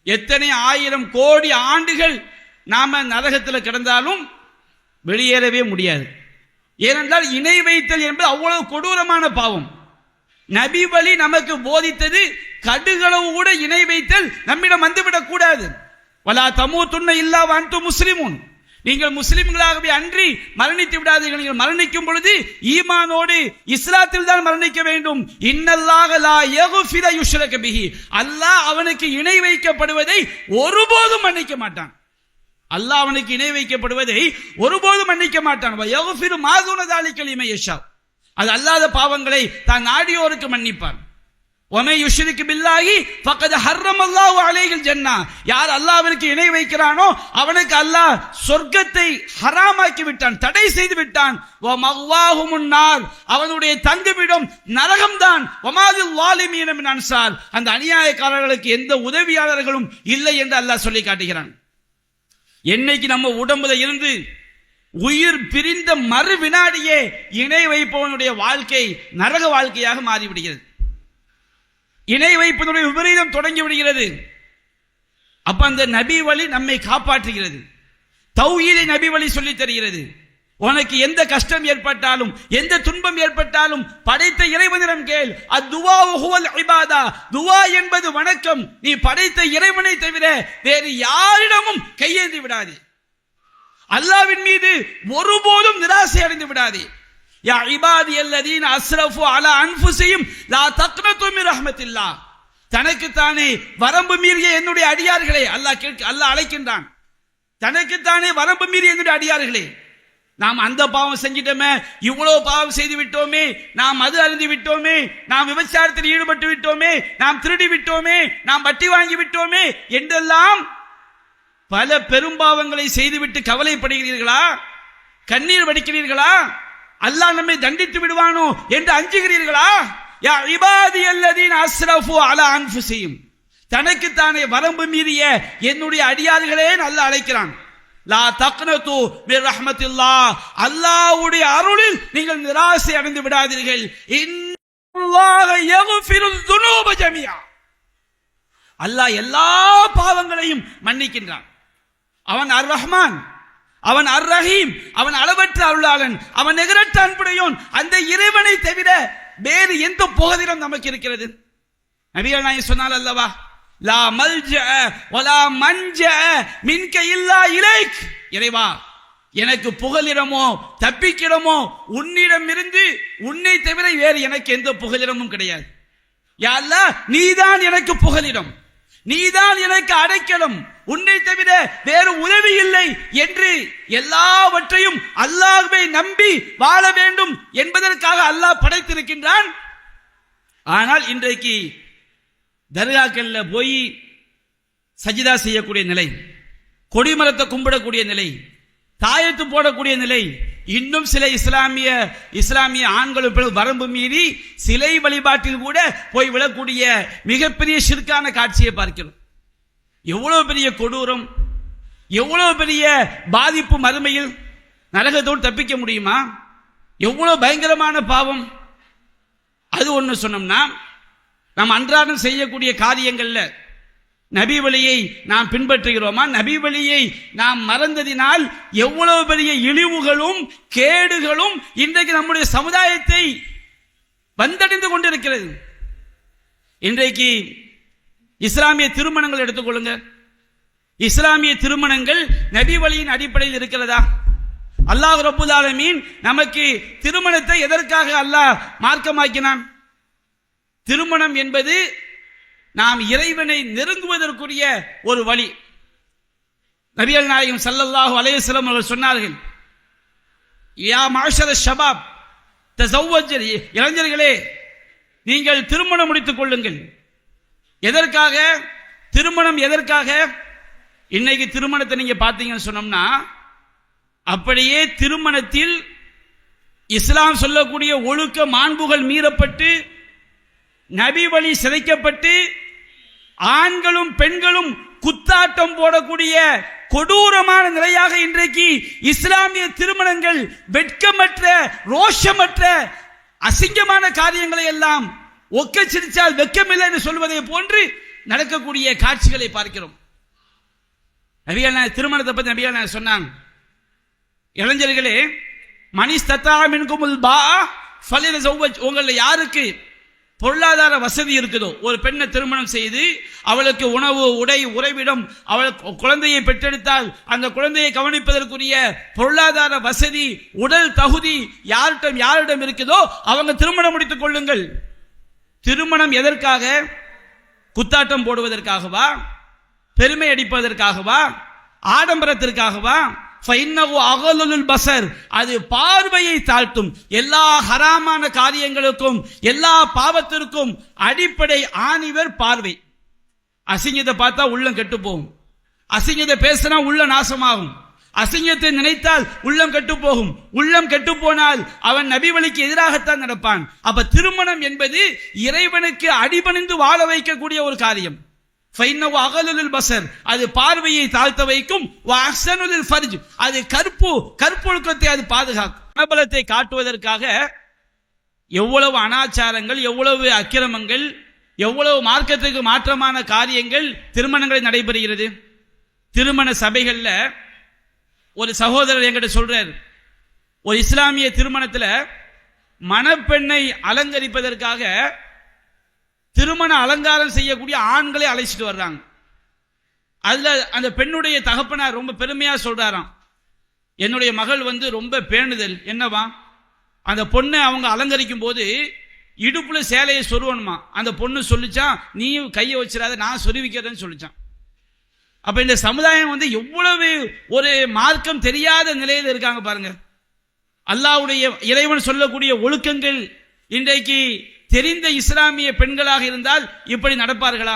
எத்தனை 1000 கோடி ஆண்டுகள் நாம நரகத்தில் கிடந்தாலும் வெளியேறவே முடியாது. ஏனென்றால் இணை வைத்தல் என்பது அவ்வளவு கொடூரமான பாவம். நபி வழி நமக்கு போதித்தது கடுகளவு கூட இணை வைத்தல் நம்மிடம் வந்துவிடக் கூடாது. வலா தமூதுன்ன இல்லா வ அன்தும் முஸ்லிமூன். நீங்கள் முஸ்லிம்களாகவே அன்றி மரணித்து விடாதீர்கள். நீங்கள் மரணிக்கும் பொழுது ஈமானோடு இஸ்லாத்தில் தான் மரணிக்க வேண்டும். இன்னல்லாஹ லா யக்ஃபிரு யுஷ்ரக பிஹி. அல்லாஹ் அவனுக்கு இணை வைக்கப்படுவதை ஒருபோதும் மன்னிக்க மாட்டான். அல்லாஹ் அவனுக்கு இணை வைக்கப்படுவதை ஒருபோதும் மன்னிக்க மாட்டான். வ யக்ஃபிரு மா தூன ஸாலிக லிமன் யஷா. அது அல்லாத பாவங்களை தான் நாடியோருக்கு மன்னிப்பான். وَمَن يُشْرِكْ بِاللَّهِ فَقَدْ حَرَّمَ اللَّهُ عَلَيْهِ الْجَنَّةَ. யார் அல்லாஹ்விற்கு இணை வைக்கிறானோ அவனுக்கு அல்லாஹ் சொர்க்கத்தை ஹராமாக்கி விட்டான், தடை செய்து விட்டான். وَمَأْوَاهُمُ النَّارُ. அவனுடைய தங்குமிடம் நரகம்தான். وَمَا لِلظَّالِمِينَ مِنْ أَنصَارٍ. அந்த அநியாயக்காரர்களுக்கு எந்த உதவியாளர்களும் இல்லை என்று அல்லாஹ் சொல்லி காட்டுகிறான். என்னைக்கு நம்ம உடம்புல இருந்து உயிர் பிரிந்த மறு வினாடியே இணை வைப்பவனுடைய வாழ்க்கை நரக வாழ்க்கையாக மாறிவிடுகிறது. இணை வைப்பதனுடைய விபரீதம் தொடங்கி விடுகிறது. அப்ப அந்த நபி வழி நம்மை காப்பாற்றுகிறது. தௌஹீதை நபி வழி சொல்லி தருகிறது. உனக்கு எந்த கஷ்டம் ஏற்பட்டாலும் எந்த துன்பம் ஏற்பட்டாலும் படைத்த இறைவனிடம் கேள். அத்துவா ஹுவல் இபாதா. துவா என்பது வணக்கம். நீ படைத்த இறைவனை தவிர வேறு யாரிடமும் கையேந்தி விடாதே. அல்லாஹ்வின் மீது ஒருபோதும் நிராசை அடைந்து விடாதே. யா இபாதி அல்லதீன அஸ்ரஃபு அலா அன்ஃபுஸிஹிம் லா தக்னது மின் ரஹ்மத்தில்லாஹ். தனக்குத்தானே வரம்பு மீறிய என்னுடைய அடியார்களே, அல்லாஹ் அழைக்கின்றான். தனக்குத்தானே வரம்பு மீறிய என்னுடைய அடியார்களே, நாம் அந்த பாவம் செஞ்சிட்டோமே, இவ்வளவு பாவம் செய்து விட்டோமே, நாம் மது அருந்தி விட்டோமே, நாம் விபச்சாரத்தில் ஈடுபட்டு விட்டோமே, நாம் திருடி விட்டோமே, நாம் வட்டி வாங்கி விட்டோமே என்றெல்லாம் பல பெரும்பாவங்களை செய்துவிட்டு கவலைப்படுகிறீர்களா? கண்ணீர் வடிக்கிறீர்களா? அல்லாஹ் நம்மை தண்டித்து விடுவானோ என்று அஞ்சுகிறீர்களா? யா இபாதி அல்லதீன அஸ்ரஃபு அலா அன்ஃபுஸிஹிம். தனக்குத்தானே வரம்பு மீறிய என்னுடைய அடியார்களே அல்லாஹ் அழைக்கிறான். லா தக்னது மின் ரஹ்மத்தில்லாஹ். அல்லாஹ்வுடைய அருளில் நீங்கள் நிராசை அடைந்து விடாதீர்கள். இன்னல்லாஹ யக்ஃபிருல் ذுனூப ஜமீஆ. அல்லாஹ் எல்லா பாவங்களையும் மன்னிக்கின்றான். அவன் அர் ரஹ்மான், அவன் அர் ரஹீம், அவன் அளவற்ற அருளாளன், அவன் நிகரற்ற அன்புடையோன். அந்த இறைவனை தவிர வேறு எந்த புகலிடம் நமக்கு இருக்கிறது? நபிகள் நாயகம் சொன்னால் அல்லவா, லா மல்ஜஅ வலா மன்ஜஅ மின்க இல்லா இலைக். இறைவா, எனக்கு புகலிடமோ தப்பிக்கிடமோ உன்னிடம் இருந்து உன்னை தவிர வேறு எனக்கு எந்த புகலிடமும் கிடையாது. யா அல்லாஹ், நீதான் எனக்கு புகலிடம், நீதான் எனக்கு அடைக்கலம், உன்னை தவிர வேறு உதவி இல்லை என்று எல்லாவற்றையும் அல்லாஹ்வை நம்பி வாழ வேண்டும் என்பதற்காக அல்லாஹ் படைத்திருக்கின்றான். ஆனால் இன்றைக்கு தர்காக்கள்ல போய் சஜிதா செய்யக்கூடிய நிலை, கொடிமரத்தை கும்பிடக்கூடிய நிலை, தாயத்து போடக்கூடிய நிலை, இன்னும் சில இஸ்லாமிய ஆண்களும் வரம்பு மீறி சிலை வழிபாட்டில் கூட போய் விழக்கூடிய மிகப்பெரிய ஷிர்கான காட்சியை பார்க்கிறோம். எவ்வளவு பெரிய கொடூரம், எவ்வளவு பெரிய பாதிப்பு மறுமையில். நரகத்தோடு தப்பிக்க முடியுமா? எவ்வளவு பயங்கரமான பாவம். அது ஒன்று சொன்னோம்னா, நாம் அன்றாடம் செய்யக்கூடிய காரியங்கள்ல நபி வழியை நாம் பின்பற்றுகிறோமா? நபி வழியை நாம் மறந்ததினால் எவ்வளவு பெரிய இழிவுகளும் கேடுகளும் இன்றைக்கு நம்முடைய சமுதாயத்தை வந்தடைந்து கொண்டிருக்கிறது. இன்றைக்கு இஸ்லாமிய திருமணங்கள் எடுத்துக்கொள்ளுங்க. இஸ்லாமிய திருமணங்கள் நபி வழியின் அடிப்படையில் இருக்கிறதா? அல்லாஹ் ரப்பல் ஆலமீன் நமக்கு திருமணத்தை எதற்காக அல்லாஹ் மார்க்கமாக்கினான்? திருமணம் என்பது நாம் இறைவனை நெருங்குவதற்குரிய ஒரு வழி. நபிகள் நாயகம் ஸல்லல்லாஹு அலைஹி வஸல்லம் அவர்கள் சொன்னார்கள், யா மாஷர ஷபாப் தஸவ்வஜ், இளைஞர்களே நீங்கள் திருமணம் முடித்துக் கொள்ளுங்கள். எதற்காக திருமணம்? எதற்காக? இன்னைக்கு திருமணத்தை நீங்க பார்த்தீங்கன்னு சொன்னோம்னா, அப்படியே திருமணத்தில் இஸ்லாம் சொல்லக்கூடிய ஒழுக்க மாண்புகள் மீறப்பட்டு நபி வழி சிதைக்கப்பட்டு ஆண்களும் பெண்களும் குத்தாட்டம் போடக்கூடிய கொடூரமான நிலையாக இன்றைக்கு இஸ்லாமிய திருமணங்கள் வெட்கமற்ற ரோஷமற்ற அசிங்கமான காரியங்களை எல்லாம் ஒக்க சிரிச்சால் வெட்கமில்லை என்று சொல்வதை போன்று நடக்கக்கூடிய காட்சிகளை பார்க்கிறோம். நபிகள் திருமணத்தை பற்றி நபிகள் சொன்னாங்க, இளைஞர்களே மனிஸ்தத்தா மின்குமுல் பாஅ ஃபலியதஸவ்வஜ், உங்களில் யாருக்கு பொருளாதார வசதி இருக்குதோ ஒரு பெண்ணை திருமணம் செய்து அவளுக்கு உணவு உடை உறைவிடம், அவள் குழந்தையை பெற்றெடுத்தால் அந்த குழந்தையை கவனிப்பதற்குரிய பொருளாதார வசதி உடல் தகுதி யாரிடம் இருக்குதோ அவங்க திருமணம் முடித்துக் கொள்ளுங்கள். திருமணம் எதற்காக? குத்தாட்டம் போடுவதற்காகவா? பெருமை அடிப்பதற்காகவா? ஆடம்பரத்திற்காகவா? அது பார்வையை தாழ்த்தும். எல்லா ஹராமான காரியங்களுக்கும் எல்லா பாவத்திற்கும் அடிப்படை ஆணிவர் பார்வை. அசிங்கத்தை பார்த்தா உள்ளம் கெட்டு போகும், அசிங்கத்தை பேசினா உள்ள நாசமாகும், அசிங்கத்தை நினைத்தால் உள்ளம் கெட்டு போகும், உள்ளம் கெட்டு போனால் அவன் நபி வழிக்கு எதிராகத்தான் நடப்பான். அப்ப திருமணம் என்பது இறைவனுக்கு அடிபணிந்து வாழ வைக்கக்கூடிய ஒரு காரியம். அது பார்வையை தாழ்த்த வைக்கும். அது கற்பொழுக்கத்தை அது பாதுகாக்கும். மனபலத்தை காட்டுவதற்காக எவ்வளவு அனாச்சாரங்கள், எவ்வளவு அக்கிரமங்கள், எவ்வளவு மார்க்கத்துக்கு மாற்றமான காரியங்கள் திருமணங்களில் நடைபெறுகிறது. திருமண சபைகள்ல ஒரு சகோதரர் என்கிட்ட சொல்றார், ஒரு இஸ்லாமிய திருமணத்தில் மணப்பெண்ணை அலங்கரிப்பதற்காக திருமண அலங்காரம் செய்யக்கூடிய ஆண்களை அழைச்சிட்டு வர்றாங்க. அதுல அந்த பெண்ணுடைய தகப்பனார் ரொம்ப பெருமையா சொல்றாராம், என்னுடைய மகள் ரொம்ப பேணுதல். என்னவா? அந்த பொண்ணை அவங்க அலங்கரிக்கும் போது இடுப்புல சேலையை சொருவணுமா. அந்த பொண்ணு சொல்லிச்சான், நீ கையை வச்சிடாத, நான் சொருவிக்கிறேன்னு சொல்லிச்சான். அப்ப இந்த சமுதாயம் எவ்வளவு ஒரு மார்க்கம் தெரியாத நிலையில் இருக்காங்க பாருங்க. அல்லாஹ்வுடைய இறைவன் சொல்லக்கூடிய ஒழுக்கங்கள் இன்றைக்கு தெரிந்த இஸ்லாமிய பெண்களாக இருந்தால் இப்படி நடப்பார்களா?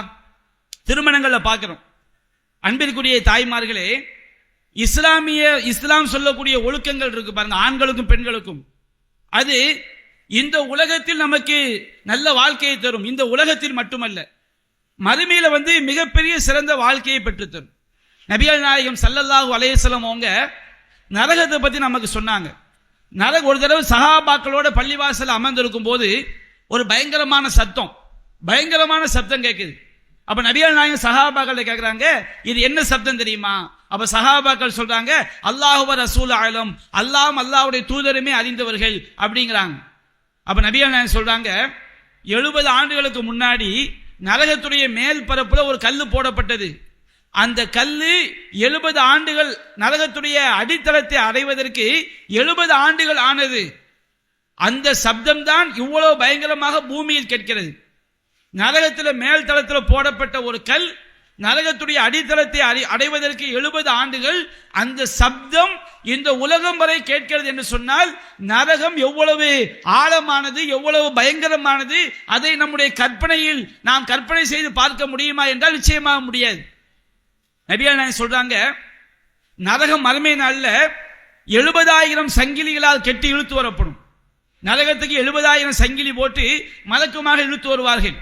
திருமணங்கள்ல பார்க்கிறோம். அன்பிற்குரிய தாய்மார்களே, இஸ்லாம் சொல்லக்கூடிய ஒழுக்கங்கள் இருக்கு பாருங்க, ஆண்களுக்கும் பெண்களுக்கும். அது இந்த உலகத்தில் நமக்கு நல்ல வாழ்க்கையை தரும். இந்த உலகத்தில் மட்டுமல்ல, மறுமையில மிகப்பெரிய சிறந்த வாழ்க்கையை பெற்றுத்தரும். நபிகள் நாயகம் ஸல்லல்லாஹு அலைஹி வஸல்லம் அவங்க நரகத்தை பத்தி நமக்கு சொன்னாங்க. ஒரு தடவை சஹாபாக்களோட பள்ளிவாசல் அமர்ந்திருக்கும் போது ஒரு பயங்கரமான சத்தம் கேட்குது. அப்ப நபிகள் நாயகம் சஹாபாக்கள் கேட்கிறாங்க, இது என்ன சப்தம் தெரியுமா? அப்ப சஹாபாக்கள் சொல்றாங்க, அல்லாஹு வ ரசூல் அலம், அல்லாஹ்வுடைய தூதருமே அறிந்தவர்கள் அப்படிங்கிறாங்க. அப்ப நபிகள் நாயகம் சொல்றாங்க 70 ஆண்டுகளுக்கு முன்னாடி நரகத்துடைய மேல் பரப்புல ஒரு கல்லு போடப்பட்டது. அந்த கல்லு 70 ஆண்டுகள் நரகத்துடைய அடித்தளத்தை அடைவதற்கு 70 ஆண்டுகள் ஆனது. அந்த சப்தம் தான் இவ்வளவு பயங்கரமாக பூமியில் கேட்கிறது. நரகத்தில் மேல் தளத்தில் போடப்பட்ட ஒரு கல் நரகத்துடைய அடித்தளத்தை அடைவதற்கு 70 ஆண்டுகள். அந்த சப்தம் இந்த உலகம் வரை கேட்கிறது என்று சொன்னால் நரகம் எவ்வளவு ஆழமானது, எவ்வளவு பயங்கரமானது, அதை நம்முடைய கற்பனையில் நாம் கற்பனை செய்து பார்க்க முடியுமா என்றால் நிச்சயமாக முடியாது. நபிகள் நாயகம் சொல்றாங்க, நரகம் மறுமை நாள்ல 70,000 சங்கிலிகளால் கெட்டி இழுத்து வரப்படும். நரகத்துக்கு 70,000 சங்கிலி போட்டு மலக்குமாக இழுத்து வருவார்கள்.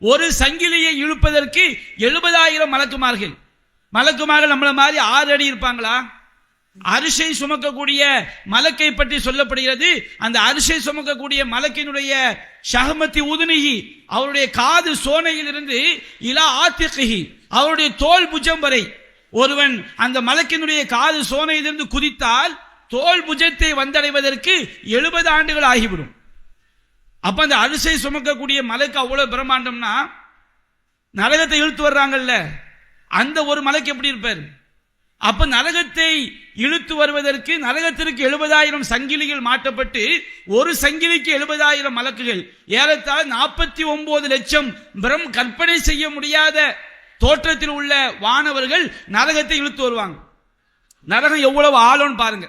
ஒரு சங்கிலியை இழுப்பதற்கு 70,000 மலக்குமார்கள். மலக்குமார்கள் நம்மள மாதிரி 6 அடி இருப்பாங்களா? அரிசை சுமக்கக்கூடிய மலக்கை பற்றி சொல்லப்படுகிறது. அந்த அரிசை சுமக்கக்கூடிய மலக்கினுடைய ஷஹமத்தி உதுனிஹி, அவருடைய காது சோனையில் இருந்து இலா ஆத்திகி, அவருடைய தோல் புஜம் வரை ஒருவன் அந்த மலக்கினுடைய காது சோனையிலிருந்து குதித்தால் தோல் புஜத்தை வந்தடைவதற்கு 70 ஆண்டுகள் ஆகிவிடும். அப்ப அந்த அரிசை சுமக்கக்கூடிய மலைக்கு அவ்வளவு பிரம்மாண்டம்னா நரகத்தை இழுத்து வர்றாங்கல்ல, அந்த ஒரு மலைக்கு எப்படி இருப்பார்? அப்ப நரகத்தை இழுத்து வருவதற்கு நரகத்திற்கு 70,000 சங்கிலிகள் மாட்டப்பட்டு ஒரு சங்கிலிக்கு 70,000 மலக்குகள், ஏறத்தாழ 49 லட்சம் கற்பனை செய்ய முடியாத தோற்றத்தில் உள்ள வானவர்கள் நரகத்தை இழுத்து வருவாங்க. நரகம் எவ்வளவு ஆழம் பாருங்க.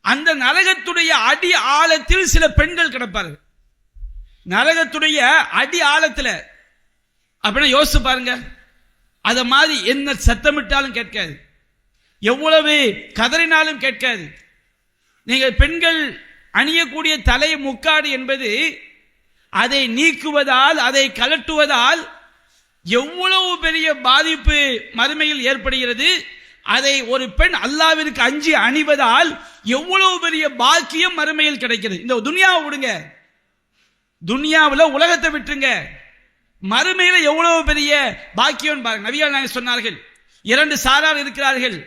அந்த நரகத்துடைய அடி ஆழத்தில் சில பெண்கள் கிடப்பார்கள். நரகத்துடைய அடி ஆழத்துல அப்படின்னா யோசிச்சு பாருங்க. அத மாதிரி என்ன சத்தமிட்டாலும் கேட்காது, எவ்வளவு கதறினாலும் கேட்காது. நீங்கள் பெண்கள் அணியக்கூடிய தலை முக்காடு என்பது அதை நீக்குவதால், அதை கலட்டுவதால் எவ்வளவு பெரிய பாதிப்பு மறுமையில் ஏற்படுகிறது. அதை ஒரு பெண் அல்லாஹ்விற்கு அஞ்சி அணிவதால் எவ்வளவு பெரிய பாக்கியம் மறுமையில் கிடைக்கிறது. இந்த துனியாவை விடுங்க, துனியாவில் உலகத்தை விட்டுருங்க, மறுமையில எவ்வளவு பெரிய பாக்கியம் பாருங்க. நபிகள் நாயகம் சொன்னார்கள், 2 சாரார் இருக்கிறார்கள்,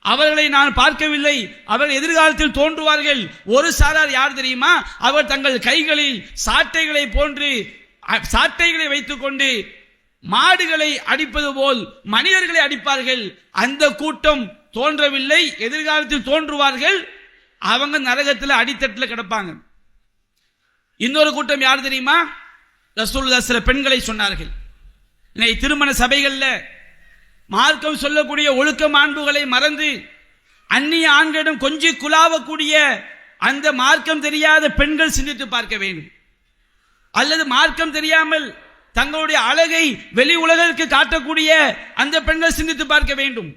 அவர்களை நான் பார்க்கவில்லை, அவர்கள் எதிர்காலத்தில் தோன்றுவார்கள். ஒரு சாரார் யார் தெரியுமா? அவர் தங்கள் கைகளில் சாட்டைகளை போன்று சாட்டைகளை வைத்துக் கொண்டு மாடுகளை அடிப்பது போல் மனிதர்களை அடிப்பார்கள். அந்த கூட்டம் தோன்றவில்லை, எதிர்காலத்தில் தோன்றுவார்கள். அவங்க நரகத்தில் அடித்தட்டில் கிடப்பாங்க. இன்னொரு கூட்டம் யார் தெரியுமா? ரசூலுல்லாஹ் சில பெண்களை சொன்னார்கள். திருமண சபைகள்ல மார்க்கம் சொல்லக்கூடிய ஒழுக்க மாண்புகளை மறந்து அந்நிய ஆண்களிடம் கொஞ்சி குலாவக்கூடிய அந்த மார்க்கம் தெரியாத பெண்கள் சிந்தித்து பார்க்க வேண்டும். அல்லது மார்க்கம் தெரியாமல் தங்களுடைய அழகை வெளி உலகிற்கு காட்டக்கூடிய அந்த பெண்கள் சிந்தித்து பார்க்க வேண்டும்.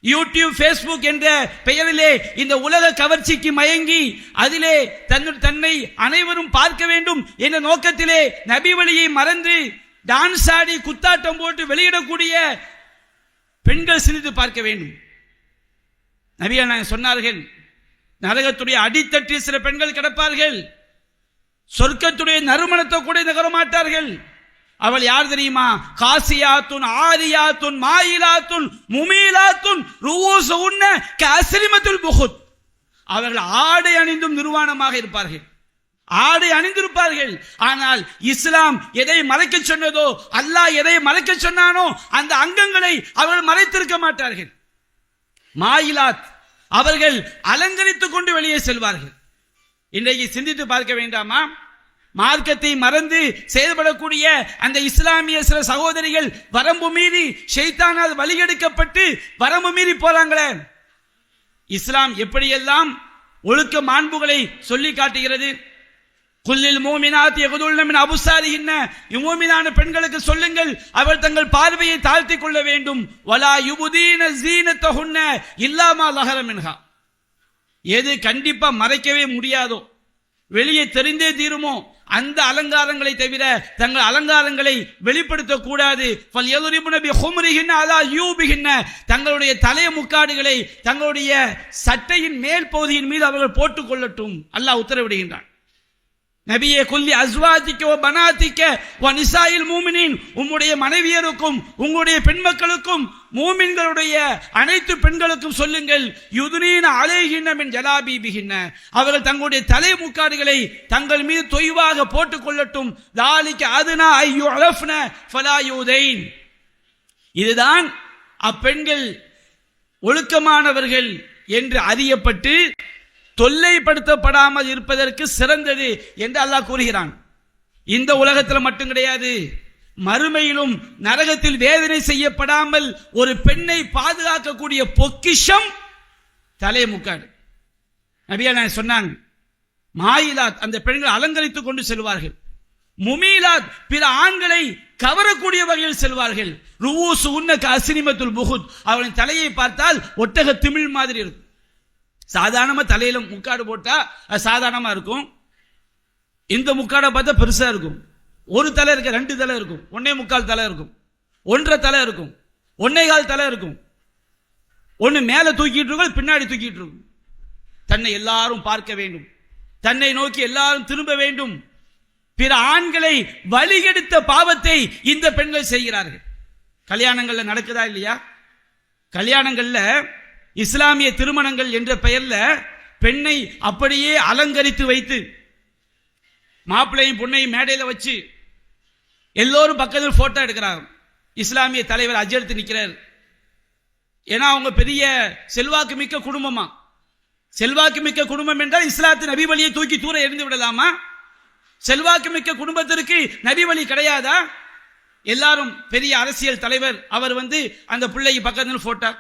யூடியூப், ஃபேஸ்புக் என்ற பெயரிலே இந்த உலக கவர்ச்சிக்கு மயங்கி அதிலே தன்னை அனைவரும் பார்க்க வேண்டும் என்ற நோக்கத்திலே நபி வழியை மறந்து டான்ஸ் ஆடி குத்தாட்டம் போட்டு வெளியிடக்கூடிய பெண்கள் சிந்தித்து பார்க்க வேண்டும். நபிகள் நாயகம் சொன்னார்கள், நரகத்துடைய அடித்தட்டில் சில பெண்கள் கிடப்பார்கள், சொர்க்கத்துடைய நறுமணத்தை கூட நகர மாட்டார்கள். அவள் யார் தெரியுமா? காசியாத்துன் ஆரியாத்துன் மாயிலாத்துன் முமீலாத்துன் ரூஸுன்ன கஸ்லிமத்துல் புஹுத். அவர்கள் ஆடை அணிந்தும் நிர்வாணமாக இருப்பார்கள், ஆடை அணிந்திருப்பார்கள். ஆனால் இஸ்லாம் எதை மறைக்க சொன்னதோ, அல்லாஹ் எதை மறைக்க சொன்னானோ அந்த அங்கங்களை அவர்கள் மறைத்திருக்க மாட்டார்கள். மாயிலாத், அவர்கள் அலங்கரித்துக் கொண்டு வெளியே செல்வார்கள். இன்றைக்கு சிந்தித்து பார்க்க வேண்டாமா? மார்க்கத்தை மறந்து செயல்படக்கூடிய அந்த இஸ்லாமிய சில சகோதரிகள் வரம்பு மீறி ஷைத்தானால் வழிகெடுக்கப்பட்டு வரம்பு மீறி போறாங்களே. இஸ்லாம் எப்படியெல்லாம் ஒழுக்க மாண்புகளை சொல்லி காட்டுகிறது. குல்லில் மூமினாத் யகுதுல்ன மின் அபுசாரிஹின்ன, மூமினான பெண்களுக்கு சொல்லுங்கள், அவர் தங்கள் பார்வையை தாழ்த்திக் கொள்ள வேண்டும். வலா யுபுதீன ஸீனத்தஹுன்ன இல்லா மா ஸஹர மின்ஹா. எது கண்டிப்பா மறைக்கவே முடியாதோ, வெளியே தெரிந்தே தீருமோ அந்த அலங்காரங்களை தவிர தங்கள் அலங்காரங்களை வெளிப்படுத்த கூடாது. தங்களுடைய தலைய முக்காடுகளை தங்களுடைய சட்டையின் மேல் பகுதியின் மீது அவர்கள் போட்டுக் கொள்ளட்டும். அல்லாஹ் உத்தரவிடுகின்றான். நபியே குல்லி அஸ்வாதிக்க வ பனாதிக்க வ நிசாயில் மூமினின், உம்முடைய மனைவியருக்கும் உங்களுடைய பெண் மக்களுக்கும் மூமின்களுடைய அனைத்து பெண்களுக்கும் சொல்லுங்கள், யுதுனீன அலைஹின்ன மின் ஜலாபீபிஹின்ன, அவர்கள் தங்களுடைய தலை முக்காடுகளை தங்கள் மீது தொய்வாக போட்டுக் கொள்ளட்டும். தாலிக அதுனா ஐயுஅஃப்ன ஃபலா யூதைன், இதுதான் அப்பெண்கள் ஒழுக்கமானவர்கள் என்று அறியப்பட்டு தொல்லைப்படுத்தப்படாமல் இருப்பதற்கு சிறந்தது என்று அல்லாஹ் கூறுகிறான். இந்த உலகத்தில் மட்டும் கிடையாது, மறுமையிலும் நரகத்தில் வேதனை செய்யப்படாமல் ஒரு பெண்ணை பாதுகாக்கக்கூடிய பொக்கிஷம் தலை முக்காடு. நபியா சொன்னாங்க, மாயிலாத் அந்த பெண்கள் அலங்கரித்துக் கொண்டு செல்வார்கள், முமீலாத் பிற ஆண்களை கவரக்கூடிய வகையில் செல்வார்கள், ருவூசு உன்னக அஸ்னிமத்துல் புகுத், அவரின் தலையை பார்த்தால் ஒட்டக திமிழ் மாதிரி இருக்கும். சாதாரணமா தலையில முக்காடு போட்டா அது சாதாரணமா இருக்கும். இந்த முக்காடை பார்த்தா பெருசா இருக்கும். ஒரு தலை இருக்க, ரெண்டு தலை இருக்கும், 1.25 தலை இருக்கும், 1.5 தலை இருக்கும், 1.25 தலை இருக்கும். ஒன்னு மேல தூக்கிட்டு இருக்கும், பின்னாடி தூக்கிட்டு இருக்கும். தன்னை எல்லாரும் பார்க்க வேண்டும், தன்னை நோக்கி எல்லாரும் திரும்ப வேண்டும். பிற ஆண்களை வழிகெடுத்த பாவத்தை இந்த பெண்கள் செய்கிறார்கள். கல்யாணங்கள்ல நடக்குதா இல்லையா? கல்யாணங்கள்ல இஸ்லாமிய திருமணங்கள் என்ற பெயர்ல பெண்ணை அப்படியே அலங்கரித்து வைத்து மாப்பிள்ளையும் பொண்ணையும் மேடையில வச்சு எல்லோரும் பக்கத்தில் போட்டோ எடுக்கிறாங்க. இஸ்லாமிய தலைவர் அஜெடுத்து நிற்கிறார். ஏன்னா அவங்க பெரிய செல்வாக்கு மிக்க குடும்பமா. செல்வாக்கு மிக்க குடும்பம் என்றால் இஸ்லாத்தின் நபி வழியை தூக்கி தூர எறிந்து விடலாமா? செல்வாக்கு மிக்க குடும்பத்திற்கு நபி வழி கிடையாதா? எல்லாரும் பெரிய அரசியல் தலைவர், அவர் அந்த பிள்ளைக்கு பக்கத்தில் போட்டோ.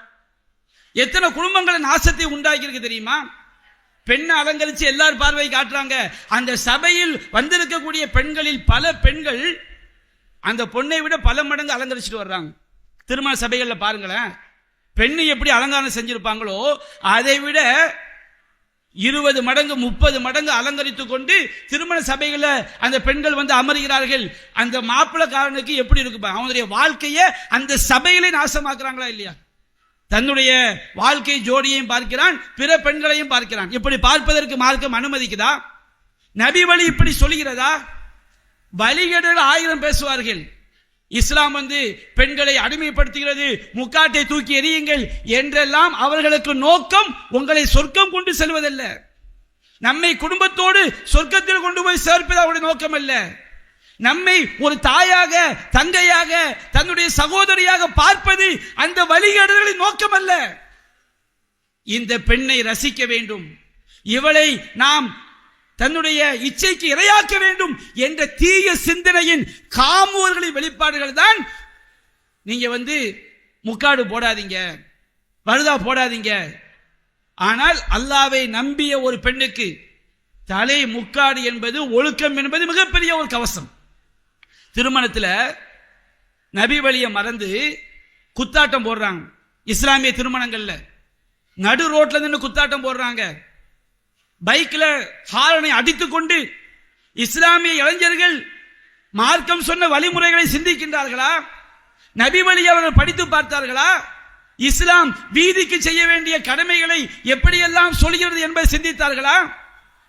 எத்தனை குடும்பங்களை நாசத்தை உண்டாக்கி இருக்கு தெரியுமா? பெண்ணை அலங்கரிச்சு எல்லாரும் பார்வை காட்டுறாங்க. அந்த சபையில் வந்திருக்கக்கூடிய பெண்களில் பல பெண்கள் அந்த பொண்ணை விட பல மடங்கு அலங்கரிச்சுட்டு வர்றாங்க. திருமண சபைகள்ல பாருங்களேன், பெண்ணு எப்படி அலங்காரம் செஞ்சிருப்பாங்களோ அதை விட 20 மடங்கு 30 மடங்கு அலங்கரித்துக் கொண்டு திருமண சபைகளை அந்த பெண்கள் அமர்கிறார்கள். அந்த மாப்பிள்ளைக்காரனுக்கு எப்படி இருக்கு? அவனுடைய வாழ்க்கையை அந்த சபையிலே நாசமாக்குறாங்களா இல்லையா? தன்னுடைய வாழ்க்கை ஜோடியையும் பார்க்கிறான், பிற பெண்களையும் பார்க்கிறான். இப்படி பார்ப்பதற்கு மார்க்கம் அனுமதிக்குதா? நபி வழி இப்படி சொல்கிறதா? வழிகேடுகள் 1000 பேசுவார்கள். இஸ்லாம் பெண்களை அடிமைப்படுத்துகிறது, முக்காட்டை தூக்கி எறியுங்கள் என்றெல்லாம் அவர்களுக்கு நோக்கம் உங்களை சொர்க்கம் கொண்டு செல்வதல்ல, நம்மை குடும்பத்தோடு சொர்க்கத்தில் கொண்டு போய் சேர்ப்பது அவருடைய நோக்கம் அல்ல. நம்மை ஒரு தாயாக, தங்கையாக, தன்னுடைய சகோதரியாக பார்ப்பது அந்த வழிகேடுகளின் நோக்கம் அல்ல. இந்த பெண்ணை ரசிக்க வேண்டும், இவளை நாம் தன்னுடைய இச்சைக்கு இரையாக்க வேண்டும் என்ற தீய சிந்தனையின் காமுவர்களின் வெளிப்பாடுகள் தான். நீங்க முக்காடு போடாதீங்க, பர்தா போடாதீங்க. ஆனால் அல்லாஹ்வை நம்பிய ஒரு பெண்ணுக்கு தலை முக்காடு என்பது, ஒழுக்கம் என்பது மிகப்பெரிய ஒரு கவசம். திருமணத்தில் நபி வழியை மறந்து குத்தாட்டம் போடுறாங்க. இஸ்லாமிய திருமணங்கள்ல நடு ரோட்ல நின்று குத்தாட்டம் போடுறாங்க. பைக்ல ஹாரனை அடித்துக் கொண்டு இஸ்லாமிய இளைஞர்கள் மார்க்கம் சொன்ன வழிமுறைகளை சிந்திக்கின்றார்களா? நபி வழி அவர்கள் படித்து பார்த்தார்களா? இஸ்லாம் வீதிக்கு செய்ய வேண்டிய கடமைகளை எப்படியெல்லாம் சொல்கிறது என்பதை சிந்தித்தார்களா?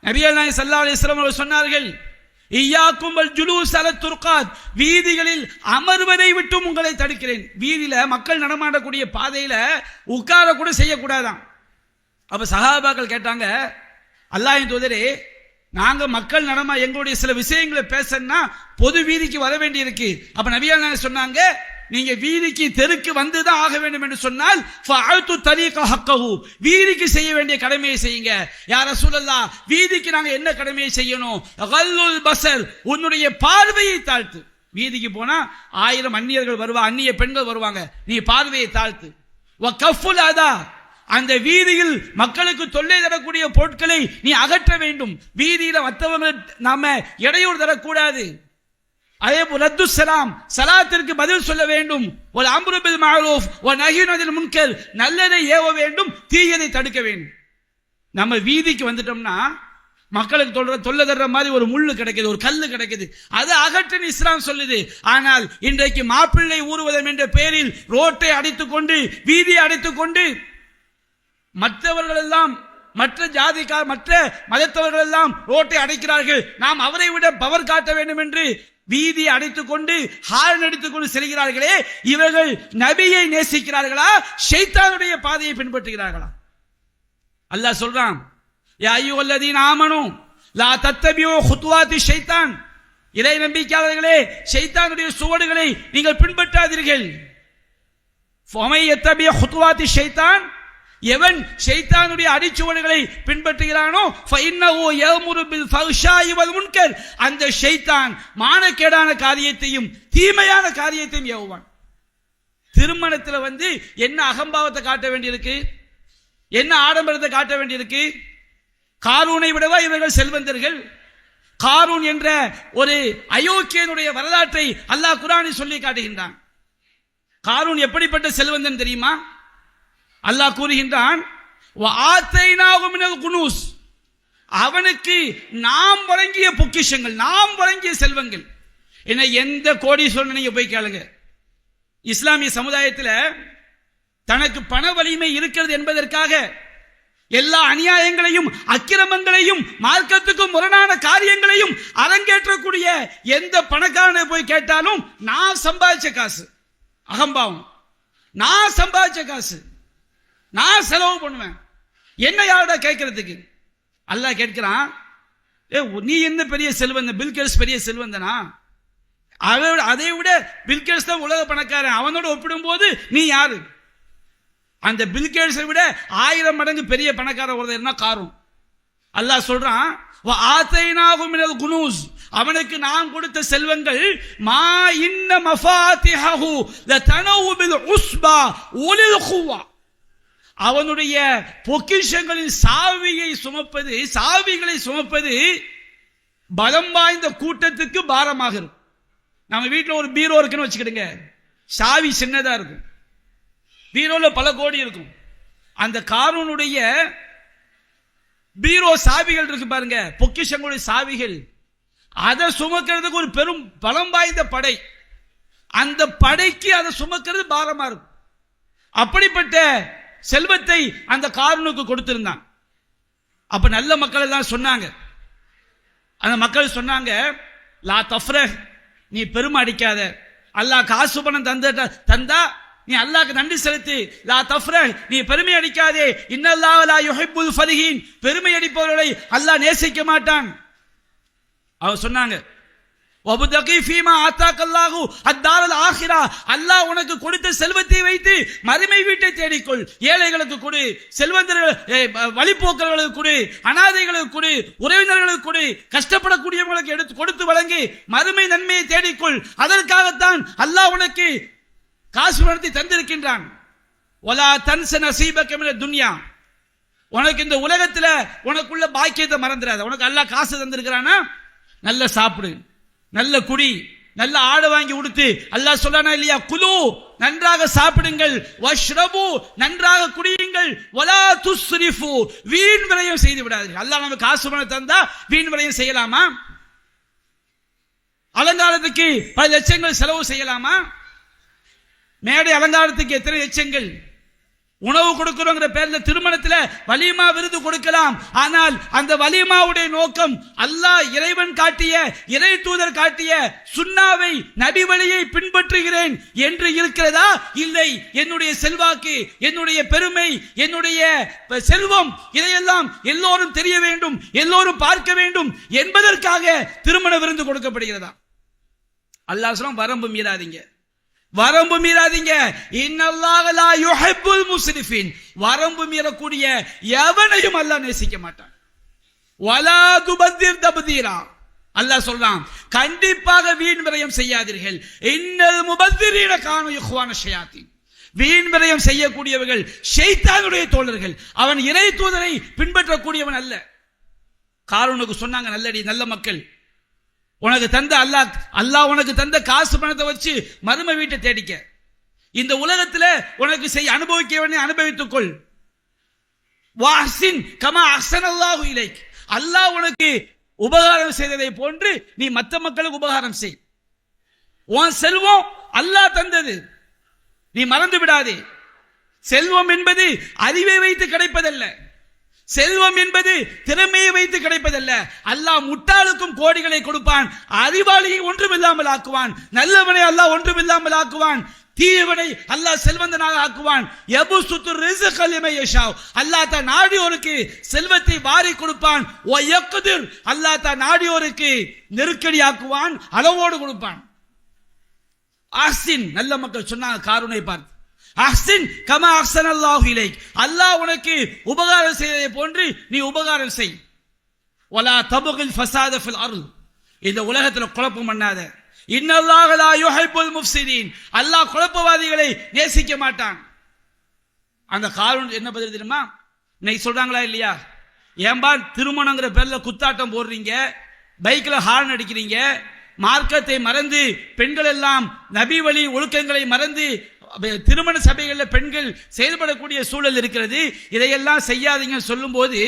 நபிகள் நாயகம் ஸல்லல்லாஹு அலைஹி வஸல்லம் அவர்கள் சொன்னார்கள், இய்யாக்கும் வல் ஜுலூஸ் அல துர்காத், வீதிகளில் அமர்வதை விட்டு உங்களை தடுக்கிறேன். வீதியில மக்கள் நடமாடக்கூடிய பாதையில உட்கார கூட செய்யக்கூடாதான். அப்ப சஹாபாக்கள் கேட்டாங்க, அல்லாஹ்வின் தூதரே, நாங்க மக்கள் நடமா எங்களுடைய சில விஷயங்களை பேசணும்னா பொது வீதிக்கு வர வேண்டி இருக்கு. அப்ப நபிகள் நாயகம் சொன்னாங்க, நீங்க வீதிக்கு தெருக்கு வந்துதான் ஆக வேண்டும் என்று சொன்னால் ஃபஅல்து தரீக ஹக்கஹு, வீதிக்கு செய்ய வேண்டிய கடமையை செய்யுங்க. யா ரசூலல்லாஹ், வீதிக்கு நாங்க என்ன கடமையை செய்யணும்? கல்லுல் பஸர், உன்னுடைய பார்வையை தாழ்த்து. வீதிக்கு போனா 1000 அந்நியர்கள் வருவாங்க, அந்நிய பெண்கள் வருவாங்க, நீ பார்வையை தாழ்த்து. வ கஃபுல் அதா, அந்த வீதியில் மக்களுக்கு தொல்லை தரக்கூடிய பொருட்களை நீ அகற்ற வேண்டும். வீதியில மற்றவங்க நாம இடையூறு தரக்கூடாது. அதே போல் ரத்து சலாம், சலாத்திற்கு பதில் சொல்ல வேண்டும். ஒரு அம்ரு பில் மஅரூஃப் வ நஹ்யு அனில் முன்கர், நல்லதை ஏவ வேண்டும், தீயதை தடுக்க வேண்டும். நம்ம வீதிக்கு வந்துட்டோம்னா மக்களுக்கு தொல்லை தர்ற மாதிரி ஒரு முள்ளு கிடைக்குது, ஒரு கல்லு கிடைக்குது, அது அகற்றுன்னு இஸ்லாம் சொல்லுது. ஆனால் இன்றைக்கு மாப்பிள்ளை ஊர்வலம் என்ற பெயரில் ரோட்டை அடைத்துக் கொண்டு, வீதியை அடைத்துக் கொண்டு மற்றவர்கள் எல்லாம் மற்ற ஜாதிக்கார் மற்ற மதத்தவர்கள் எல்லாம் ரோட்டை அடைக்கிறார்கள், நாம் அவரை விட பவர் காட்ட வேண்டும் என்று வீதி அடைத்துக் கொண்டு ஹார்ன் அடித்துக் கொண்டு செல்கிறார்களே, இவர்கள் நபியை நேசிக்கிறார்களா, ஷைத்தானுடைய பாதையை பின்பற்றுகிறார்களா? அல்லாஹ் சொல்றான், யா அய்யுஹல்லதீன ஆமனூ லா தத்தபியூ குதுவாத்தி ஷைத்தான், இறை நம்பிக்கையாளர்களே ஷைத்தானுடைய சுவடுகளை நீங்கள் பின்பற்றாதீர்கள். ஃபமை யத்தபி குதுவாத்தி ஷைத்தான், எவன் ஷைத்தானுடைய அடிச்சுவடுகளை பின்பற்றுகிறானோ ஃபஇன்னஹு யஅமுரு பில் ஃபஹ்ஷாஇ வல் முன்கர், அந்த ஷைத்தான் மானக்கேடான காரியத்தையும் தீமையான காரியத்தையும் ஏவுவான். திருமணத்தில் என்ன அகம்பாவத்தை காட்ட வேண்டியிருக்கு, என்ன ஆடம்பரத்தை காட்ட வேண்டியிருக்கு? காரூனை விடவா இவர்கள் செல்வந்தர்கள்? காரூன் என்ற ஒரு அயோக்கியனுடைய வரலாற்றை அல்லாஹ் குர்ஆனில் சொல்லி காட்டுகின்றான். காரூன் எப்படிப்பட்ட செல்வந்தன் தெரியுமா? அல்லாஹ் கூறுகின்றான், அவனுக்கு நாம் வழங்கிய பொக்கிஷங்கள், நாம் வழங்கிய செல்வங்கள். என்ன, எந்த கோடீஸ்வரன் நீங்க போய் கேளுங்க, இஸ்லாமிய சமுதாயத்தில் தனக்கு பண வலிமை இருக்கிறது என்பதற்காக எல்லா அநியாயங்களையும் அக்கிரமங்களையும் மார்க்கத்துக்கு முரணான காரியங்களையும் அரங்கேற்றக்கூடிய எந்த பணக்காரனை போய் கேட்டாலும் நான் சம்பாதிச்ச காசு, அகம்பாவம், நான் சம்பாதிச்ச காசு, நான் செலவு பண்ணுவேன், என்ன யாரோட கேட்கறதுக்கு? அல்லாஹ் கேட்கிறான், நீ என்ன பெரிய செல்வந்தன்? பில்கேட்ஸ் பெரிய செல்வந்தனா? அதை விட பில்கேட்ஸ் தான் உலக பணக்காரன், அவனோட ஒப்பிடும் போது நீ யாரு? அந்த பில்கேட்ஸை விட 1000 மடங்கு பெரிய பணக்கார ஒருத்தர்னா காரூன். அல்லாஹ் சொல்றான், அவனுக்கு நாம் கொடுத்த செல்வங்கள் மா இன்ன மஃபாத்திஹு லதனவு பில் உஸ்பா உலில் குவா, அவனுடைய பொக்கிஷங்களின் சாவிகளை சுமப்பது பலம் வாய்ந்த கூட்டத்துக்கு பாரமாக இருக்கும். நம்ம வீட்டில் ஒரு பீரோ இருக்குன்னு வச்சுக்கிடுங்க, சாவி சின்னதா இருக்கும், பீரோல பல கோடி இருக்கும். அந்த காரூனுடைய பீரோ சாவிகள் இருக்கு பாருங்க, பொக்கிஷங்களுடைய சாவிகள், அதை சுமக்கிறதுக்கு ஒரு பெரும் பலம் வாய்ந்த படை, அந்த படைக்கு அதை சுமக்கிறது பாரமா இருக்கும். அப்படிப்பட்ட செல்வத்தை அந்த காரூனுக்கு கொடுத்திருந்தான். அப்ப நல்ல மக்கள் எல்லாம் சொன்னாங்க, அந்த மக்கள் சொன்னாங்க, லா தஃப்ரஹ், நீ பெருமை அடிக்காத, அல்லாஹ் காசு பணம் தந்தா நீ அல்லாஹ்க்கு நன்றி செலுத்து. லா தஃப்ரஹ், நீ பெருமை அடிக்காதே. இன்னல்லாஹ லா யுஹிப்புல் ஃபரிஹீன், பெருமை அடிப்பவர்களை அல்லாஹ் நேசிக்க மாட்டான். அவர் சொன்னாங்க, வபுதகி ஃபீமா ஆதாக்கல்லாஹு அத்தாரல் ஆகிரா, அல்லாஹ் உனக்கு கொடுத்த செல்வத்தை வைத்து மறுமை வீட்டை தேடிக்கொள். ஏழைகளுக்கு கொடு, செல்வந்தர்கள் வழிபோக்கர்களுக்கு கொடு, அனாதைகளுக்கு கொடு, உறவினர்களுக்கு கொடு, கஷ்டப்படக்கூடியவர்களுக்கு எடுத்து கொடுத்து வழங்கி மறுமை நன்மையை தேடிக்கொள். அதற்காகத்தான் அல்லாஹ் உனக்கு காசு பணத்தை தந்திருக்கின்றான். வலா தன்ஸ நஸீபக மினத் துன்யா, உனக்கு இந்த உலகத்தில் உனக்குள்ள பாக்கியத்தை மறந்துடாத. உனக்கு அல்லாஹ் காசு தந்திருக்கிறானா, நல்ல சாப்பிடு, நல்ல குடி, நல்ல ஆடை வாங்கி உடுத்து. அல்லாஹ் சொல்றானா இல்லையா, குலு, நன்றாக சாப்பிடுங்கள், வஷ்ரபு, நன்றாக குடியுங்கள், வலா துஸ்ரிஃபு, வீண் விரயம் செய்து விடாதீர்கள். அல்லாஹ் நமக்கு காசு பணம் தந்தா வீண் விரயம் செய்யலாமா? அலங்காரத்துக்கு பல லட்சங்கள் செலவு செய்யலாமா? மேடை அலங்காரத்துக்கு எத்தனை லட்சங்கள்? உணவு கொடுக்கிறோங்கிற பேர்ல திருமணத்தில் வலிமா விருது கொடுக்கலாம். ஆனால் அந்த வலிமாவுடைய நோக்கம் அல்லாஹ் இறைவன் காட்டிய, இறை தூதர் காட்டிய சுன்னாவை, நபி வழியை பின்பற்றுகிறேன் என்று இருக்கிறதா? இல்லை, என்னுடைய செல்வாக்கு, என்னுடைய பெருமை, என்னுடைய செல்வம், இதையெல்லாம் எல்லோரும் தெரிய வேண்டும், எல்லோரும் பார்க்க வேண்டும் என்பதற்காக திருமண விருந்து கொடுக்கப்படுகிறதா? அல்லாஹ் சொல்றான், வரம்பு மீறாதீங்க, வரம்பு மீறாதீங்க. இன்னல்லாஹ லா யுஹிப்புல் முஸ்ரிஃபின், வரம்பு மீறக்கூடிய எவனையும் அல்லாஹ் நேசிக்க மாட்டான். வலா துபத்திர் தப்தீரா, அல்லாஹ் சொல்றான், கண்டிப்பாக வீண் விரயம் செய்யாதீர்கள். இன்னல் முபத்திரீன கானு இஹ்வான ஷயாத்தீன், வீண் விரயம் செய்யக்கூடியவர்கள் ஷைத்தானுடைய தோழர்கள், அவன் இறை தூதரை பின்பற்றக்கூடியவன் அல்ல. காரூனுக்கு சொன்னாங்க, நல்லடி நல்ல மக்கள், உனக்கு தந்த அல்லாஹ் உனக்கு தந்த காசு பணத்தை வச்சு மறுமை வீட்டை தேடிக்க, இந்த உலகத்தில் உனக்கு அனுபவிக்க வேண்டிய அனுபவித்துக்கொள். வாஹ்சின் கமா அஹ்ஸனல்லாஹு இலைக், அல்லாஹ் உனக்கு உபகாரம் செய்ததை போன்று நீ மற்ற மக்களுக்கு உபகாரம் செய். உன் செல்வம் அல்லாஹ் தந்தது, நீ மறந்து விடாதே. செல்வம் என்பது அறிவை வைத்து கிடைப்பதல்ல, செல்வம் என்பது திறமையை வைத்து கிடைப்பதல்ல. அல்லாஹ் முட்டாளுக்கும் கோடிகளை கொடுப்பான், அறிவாளியை ஒன்றுமில்லாமல் ஆக்குவான், நல்லவனை அல்லாஹ் ஒன்றுமில்லாமல் ஆக்குவான், தீயவனை அல்லாஹ் செல்வந்தனாக ஆக்குவான். யபுசுத்து ரிஸ்க லிமன் யஷா, அல்லாஹ் தான் நாடியோருக்கு செல்வத்தை வாரி கொடுப்பான். வ யக்திர், அல்லாஹ் தான் நாடியோருக்கு நெருக்கடி ஆக்குவான், அளவோடு கொடுப்பான். அஹ்சின், நல்ல மக்கள் சொன்னாங்க காரூனை பார்த்து, அஹ்சின் கமா அஹ்ஸனல்லாஹு இலைக், அல்லாஹ் உனக்கு உபகாரம் செய்ததை போன்று நீ உபகாரம் செய். வலா தபகில் ஃபஸாத ஃபில் அர்ல், இந்த உலகத்தில் குழப்பம் பண்ணாத. இன்னல்லாஹ லா யுஹிப்புல் முஃப்ஸிதீன், அல்லாஹ் குழப்பவாதிகளை நேசிக்க மாட்டான். அந்த காரூன் என்ன பதில் தெரியுமா? இன்னைக்கு சொல்றாங்களா இல்லையா, ஏன்பா திருமணங்கிற பேர்ல குத்தாட்டம் போடுறீங்க, பைக்ல ஹார்ன் அடிக்கிறீங்க, மார்க்கத்தை மறந்து பெண்கள் எல்லாம் நபி வழி ஒழுக்கங்களை மறந்து திருமண சபைகளில் பெண்கள் செயல்படக்கூடிய சூழல் இருக்கிறது, இதையெல்லாம் செய்யாதீங்க சொல்லும் போது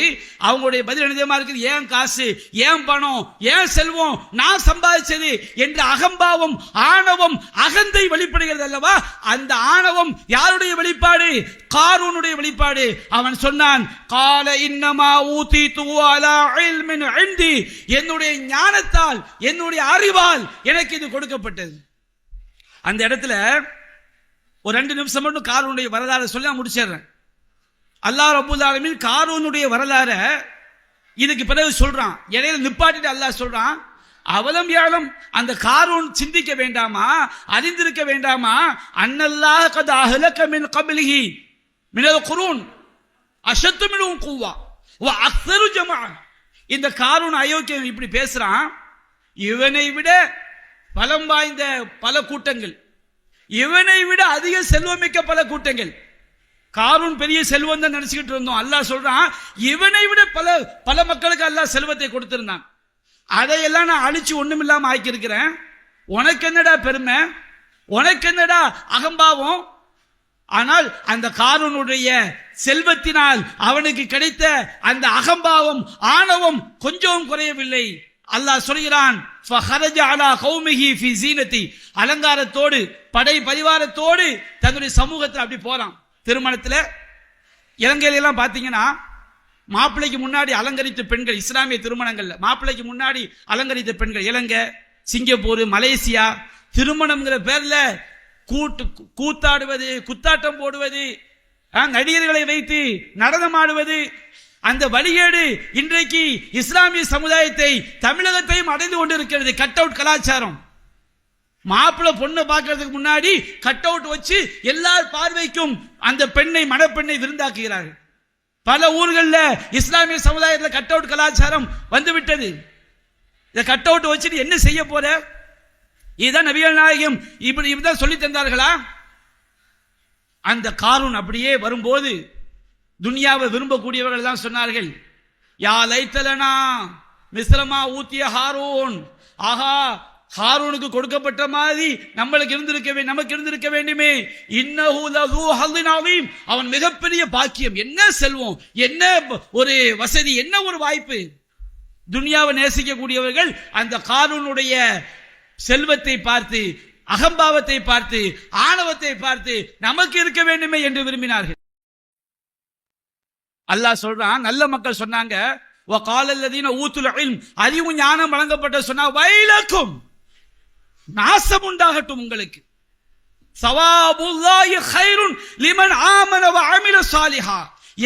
அவங்களுடைய பதில் என்னமா இருக்குது? ஏன் காசு, ஏன் பணம், ஏன் செல்வம், நான் சம்பாதிச்சது என்ற அகம்பாவம், ஆணவம், அகந்தை வெளிப்படுகிறது அல்லவா? அந்த ஆணவம் யாருடைய வெளிப்பாடு? காரூனுடைய வெளிப்பாடு. அவன் சொன்னான், கால இன்னமா ஊதீது அலா இல்மின் இன்தி, என்னுடைய ஞானத்தால், என்னுடைய அறிவால் எனக்கு இது கொடுக்கப்பட்டது. அந்த இடத்துல ஒரு 2 நிமிஷம் மட்டும் காரூனுடைய வரலாறு சொல்லி நான் முடிச்சிடுறேன். அல்லாஹ் ரப்பல் ஆலமீன் காரூனுடைய வரலாறு இதுக்கு பிறகு சொல்றான், இடையில நிப்பாட்டிட்டு அல்லாஹ் சொல்றான், அவலம் யாலம், அந்த காரூன் சிந்திக்க வேண்டாமா, அறிந்திருக்க வேண்டாமா? அன்னல்லாஹ் கத் அஹ்லக மின் கப்லிஹி மினல் குரூன் அஷத்து மின்ஹும் குவ்வா வ அக்ஸரு ஜமா. இந்த காரூன் அயோக்கியன் இப்படி பேசுறான், இவனை விட பலம் வாய்ந்த பல கூட்டங்கள், இவனை விட அதிக செல்வமிக்க பல கூட்டங்கள். காரூன் பெரிய செல்வம் தான் நினைச்சுக்கிட்டு இருந்தோம். அல்லாஹ் சொல்றான், இவனை விட பல மக்களுக்கு அல்லாஹ் செல்வத்தை கொடுத்திருந்தான். அதையெல்லாம் நான் அழிச்சு ஒண்ணுமில்லாம ஆக்கி இருக்கிறேன். உனக்கு என்னடா பெருமை, உனக்கு என்னடா அகம்பாவம்? ஆனால் அந்த காரூனுடைய செல்வத்தினால் அவனுக்கு கிடைத்த அந்த அகம்பாவம், ஆணவம் கொஞ்சம் குறையவில்லை. அல்லாஹ் சொல்கிறான், ஃபஹரஜ அலா கௌமிஹி ஃபி ஸீனதி, அலங்காரத்தோடு படை பரிவாரத்தோடு தன்னுடைய சமூகத்தில் அப்படி போறான். திருமணத்தில் இலங்கையில எல்லாம் பாத்தீங்கன்னா மாப்பிள்ளைக்கு முன்னாடி அலங்கரித்த பெண்கள், இஸ்லாமிய திருமணங்கள்ல மாப்பிள்ளைக்கு முன்னாடி அலங்கரித்த பெண்கள், இலங்கை, சிங்கப்பூர், மலேசியா, திருமணம்ங்கிற பேர்ல கூத்தாடுவது, குத்தாட்டம் போடுவது, நடிகர்களை வைத்து நடனம் ஆடுவது, அந்த வழிகேடு இன்றைக்கு இஸ்லாமிய சமுதாயத்தை, தமிழகத்தையும் அடைந்து கொண்டிருக்கிறது. கட் அவுட் கலாச்சாரம். மாப்பிள்ளை பொண்ணை பார்க்கறதுக்கு முன்னாடி கட் அவுட் வச்சு எல்லார் பார்வைக்கும் அந்த பெண்ணை, மணப்பெண்ணை விருந்தாக்குகிறார்கள். பல ஊர்களில் இஸ்லாமிய சமுதாயத்தில் கட் அவுட் கலாச்சாரம் வந்துவிட்டது. இந்த கட் அவுட் வச்சுட்டு என்ன செய்ய போற? இதுதான் நபிகள் நாயகம் இப்படிதான் சொல்லி தந்தார்களா? அந்த காரூன் அப்படியே வரும்போது துனியாவை விரும்பக்கூடியவர்கள் தான் சொன்னார்கள், யா லைத்தலனா மிஸ்ரமா ஊத்திய ஹாரூன், ஆஹா ஹாரூனுக்கு கொடுக்கப்பட்ட மாதிரி நமக்கு இருந்திருக்க வேண்டுமே. இன்னஹு லஹு ஹல்லின் அதீம், அவன் மிகப்பெரிய பாக்கியம், என்ன செல்வம், என்ன ஒரு வசதி, என்ன ஒரு வாய்ப்பு. துனியாவை நேசிக்கக்கூடியவர்கள் அந்த காரூனுடைய செல்வத்தை பார்த்து, அகம்பாவத்தை பார்த்து, ஆணவத்தை பார்த்து நமக்கு இருக்க வேண்டுமே என்று விரும்பினார்கள். அல்லாஹ் சொல்றான், நல்ல மக்கள் சொன்னாங்க, வகாலல்லதீன ஊத்துல் இல்ம், அறிவு ஞானம் வழங்கப்பட்ட சொன்னா, வைலக்கும், நாசம் உண்டாகட்டும் உங்களுக்கு. ஸவாபுல்லாஹி கைருன் லிமன் ஆமன வ அமில ஸாலிஹா,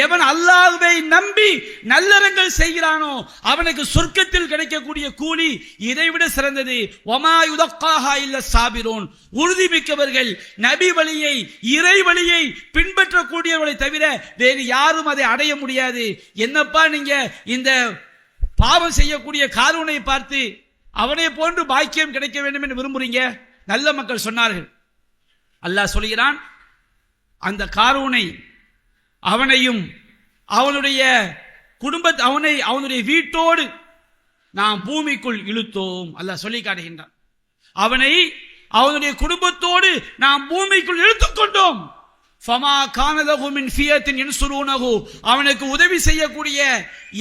எவன் அல்லாஹ்வை நம்பி நல்லறங்கள் செய்கிறானோ அவனுக்கு சொர்க்கத்தில் கிடைக்கக்கூடிய கூலி இதைவிட சிறந்தது. வமா யுதக்காஹா இல்ல சாபிரூன், உறுதி மிக்கவர்கள், நபி வழியை, இறை வழியை பின்பற்றக்கூடியவர்களை தவிர வேறு யாரும் அதை அடைய முடியாது. என்னப்பா நீங்க இந்த பாவம் செய்யக்கூடிய காரூனை பார்த்து அவனை போன்று பாக்கியம் கிடைக்க வேண்டும் என்று விரும்புறீங்க? நல்ல மக்கள் சொன்னார்கள். அல்லாஹ் சொல்கிறான், அந்த காரூனை, அவனையும் அவனுடைய குடும்பத்தை, அவனுடைய வீட்டோடு நாம் பூமிக்குள் இழுத்தோம். அல்லாஹ் சொல்லி காட்டுகின்றான், அவனை அவனுடைய குடும்பத்தோடு நாம் பூமிக்குள் இழுத்துக் கொண்டோம். ஃபமா கான லஹு மின் ஃபியத்தின் யன்சுரூனஹு, அவனுக்கு உதவி செய்யக்கூடிய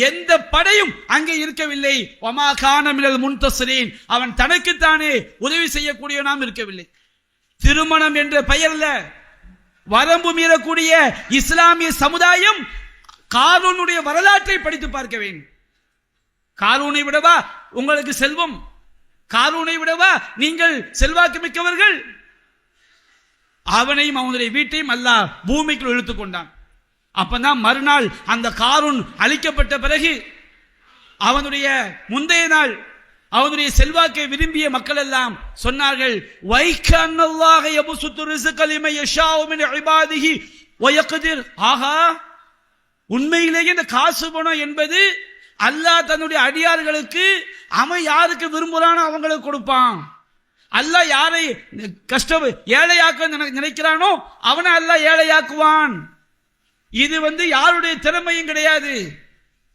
எந்த படையும் அங்கே இருக்கவில்லை. வமா கான மினல் முன்தஸிரீன், அவன் தனக்குத்தானே உதவி செய்யக்கூடியவனாம் இருக்கவில்லை. திருமணம் என்ற பெயர்ல வரம்பு மீறக்கூடிய இஸ்லாமிய சமுதாயம் காரூனுடைய வரலாற்றை படித்து பார்க்க வேண்டும். காரூனை விடவா உங்களுக்கு செல்வம்? காரூனை விடவா நீங்கள் செல்வாக்கு மிக்கவர்கள்? அவனையும் அவனுடைய வீட்டையும் அல்லாஹ் பூமிக்குள் இழுத்துக் கொண்டான். அப்பதான் மறுநாள் அந்த காரூன் அழிக்கப்பட்ட பிறகு அவனுடைய முந்தைய நாள் அவனுடைய செல்வாக்கை விரும்பிய மக்கள் எல்லாம் சொன்னார்கள், ஆகா, உண்மையிலேயே இந்த காசு பணம் என்பது அல்லாஹ் தன்னுடைய அடியார்களுக்கு அவன் யாருக்கு விரும்புறானோ அவங்களுக்கு கொடுப்பான். அல்லாஹ் யாரை ஏழையாக்க நினைக்கிறானோ அவனை அல்லாஹ் ஏழையாக்குவான். இது யாருடைய திறமையும் கிடையாது.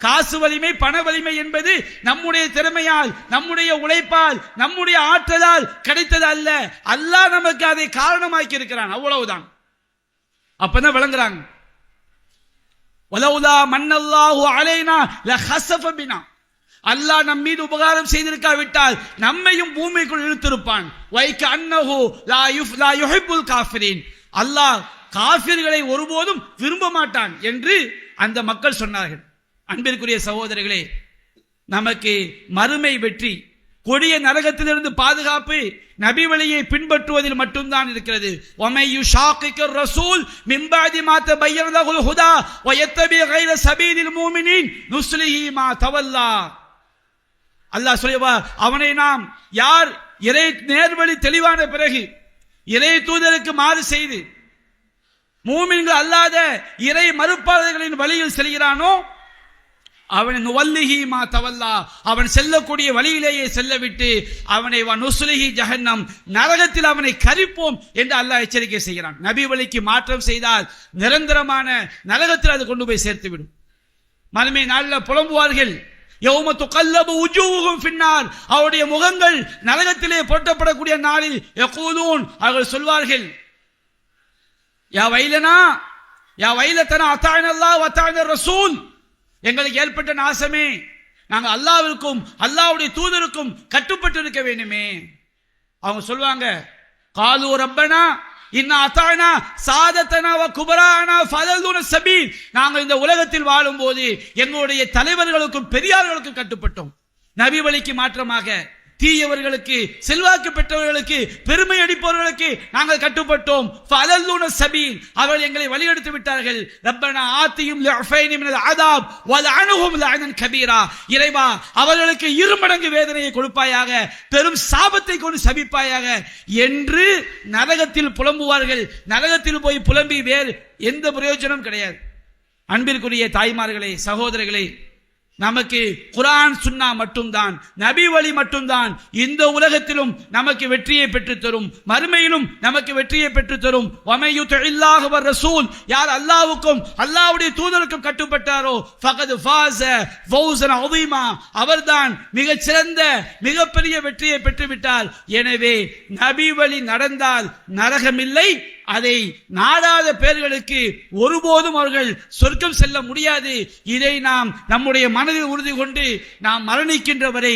காசு வலிமை, பண வலிமை என்பது நம்முடைய திறமையால், நம்முடைய உழைப்பால், நம்முடைய ஆற்றலால் கிடைத்தது அல்ல. அல்லாஹ் நமக்கு அதை காரணமாக்கி இருக்கிறான், அவ்வளவுதான். அப்பதான் விளங்குறாங்க. வலவுலா மன்னல்லாஹு அலைனா லஹஸஃப பினா, அல்லாஹ் நம் மீது உபகாரம் செய்திருக்காவிட்டால் நம்மையும் பூமிக்குள் இழுத்திருப்பான். வைக அன்னஹு லா யுஹிப்புல் காஃபிரின், அல்லாஹ் காஃபிர்களை ஒருபோதும் விரும்ப மாட்டான் என்று அந்த மக்கள் சொன்னார்கள். அன்பிற்குரிய சகோதரர்களே, நமக்கு மறுமை வெற்றி, கொடிய நரகத்திலிருந்து பாதுகாப்பு நபி வழியை பின்பற்றுவதில் மட்டும்தான் இருக்கிறது. வமையு ஷாக்கிக்கர் ரசூல் மிம்பஅதி மா தபய்யன லஹுல் ஹுதா வ யத்தபி கைர சபீலில் முஃமினீன் நுஸ்லிஹி மா தவல்லா. அல்லாஹ் சொல்லுவா, அவனை நாம் யார் இறை நேர்வழி தெளிவான பிறகு இறை தூதருக்கு மாறு செய்து மூமின்கள் அல்லாத இறை மறுப்பாளர்களின் வழியில் செல்கிறானோ அவனை நுவல்லிஹி மா தவல்லா, அவன் செல்லக்கூடிய வழியிலேயே செல்லவிட்டு அவனை நுஸ்லிஹி ஜஹன்னம், நரகத்தில் அவனை கரிப்போம் என்று அல்லாஹ் எச்சரிக்கை செய்கிறான். நபி வழிக்கு மாற்றம் செய்தால் நிரந்தரமான நரகத்தில் அது கொண்டு போய் சேர்த்துவிடும். மறுமை நாளில் புலம்புவார்கள், யௌம துகல்லபு உஜூஹும் ஃபின்னார், அவருடைய முகங்கள் நரகத்திலே புரட்டப்படக்கூடிய நாளில் யகூலூன், அவர்கள் சொல்வார்கள், யா வைலனா யா வைலத்தனா அத்தாஅனா அல்லாஹ் வ அத்தாஅனா ரசூல், எங்களுக்கு ஏற்பட்ட நாசமே, நாங்கள் அல்லாஹ்விற்கும் அல்லாஹ்வுடைய தூதருக்கும் கட்டுப்பட்டு இருக்க வேண்டுமே. அவங்க சொல்வாங்க, காலு ரப்பனா இன்னா அத்தாஅனா சாதத்தனா வ குபரானா ஃபதலுன சபீல், நாங்கள் இந்த உலகத்தில் வாழும்போது எங்களுடைய தலைவர்களுக்கும் பெரியார்களுக்கும் கட்டுப்பட்டோம். நபி வழிக்கு மாற்றமாக தீயவர்களுக்கு, செல்வாக்கு பெற்றவர்களுக்கு, பெருமை அடிப்பவர்களுக்கு நாங்கள் கட்டுப்பட்டோம். ஃபதலுன சபீல், அவர்கள் எங்களை வழியெடுத்து விட்டார்கள். ரப்பனா ஆத்தியும் லிஃபைனி மினல் அஸாப் வலஅன்ஹும் லஅனன் கபீரா, இறைவா அவர்களுக்கு இருமடங்கு வேதனையை கொடுப்பாயாக, பெரும் சாபத்தை கொண்டு சபிப்பாயாக என்று நரகத்தில் புலம்புவார்கள். நரகத்தில் போய் புலம்பி வேறு எந்த பிரயோஜனம் கிடையாது. அன்பிற்குரிய தாய்மார்களே, சகோதரர்களே, நமக்கு குர்ஆன் சுன்னா மட்டும்தான், நபி வழி மட்டும்தான் இந்த உலகத்திலும் நமக்கு வெற்றியை பெற்றுத்தரும், மறுமையிலும் நமக்கு வெற்றியை பெற்றுத்தரும். வமையுத்தில்லாஹு வ ரசூல், யார் அல்லாஹ்வுக்கும் அல்லாஹ்வுடைய தூதருக்கும் கட்டுப்பட்டாரோ ஃபகத் ஃபாஸ ஃபௌஸன் அதீமா, அவர்தான் மிகச் சிறந்த மிகப்பெரிய வெற்றியை பெற்றுவிட்டார். எனவே நபி வழி நடந்தால் நரகமில்லை, அதை நாடாத பேர்களுக்கு ஒருபோதும் அவர்கள் சொர்க்கம் செல்ல முடியாது. இதை நாம் நம்முடைய மனதில் உறுதி கொண்டு நாம் மரணிக்கின்ற வரை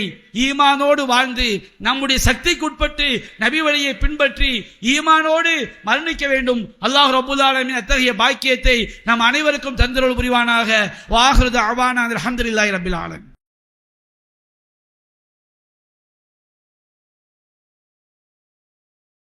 ஈமானோடு வாழ்ந்து நம்முடைய சக்திக்கு உட்பட்டு நபி வழியை பின்பற்றி ஈமானோடு மரணிக்க வேண்டும். அல்லாஹ் ரப்பல் ஆலமீன் அத்தகைய பாக்கியத்தை நம் அனைவருக்கும் தந்தருள் புரிவானாக. வாஹிரு தஅவானா அல்ஹம்துலில்லாஹி ரப்பில் ஆலமீன்.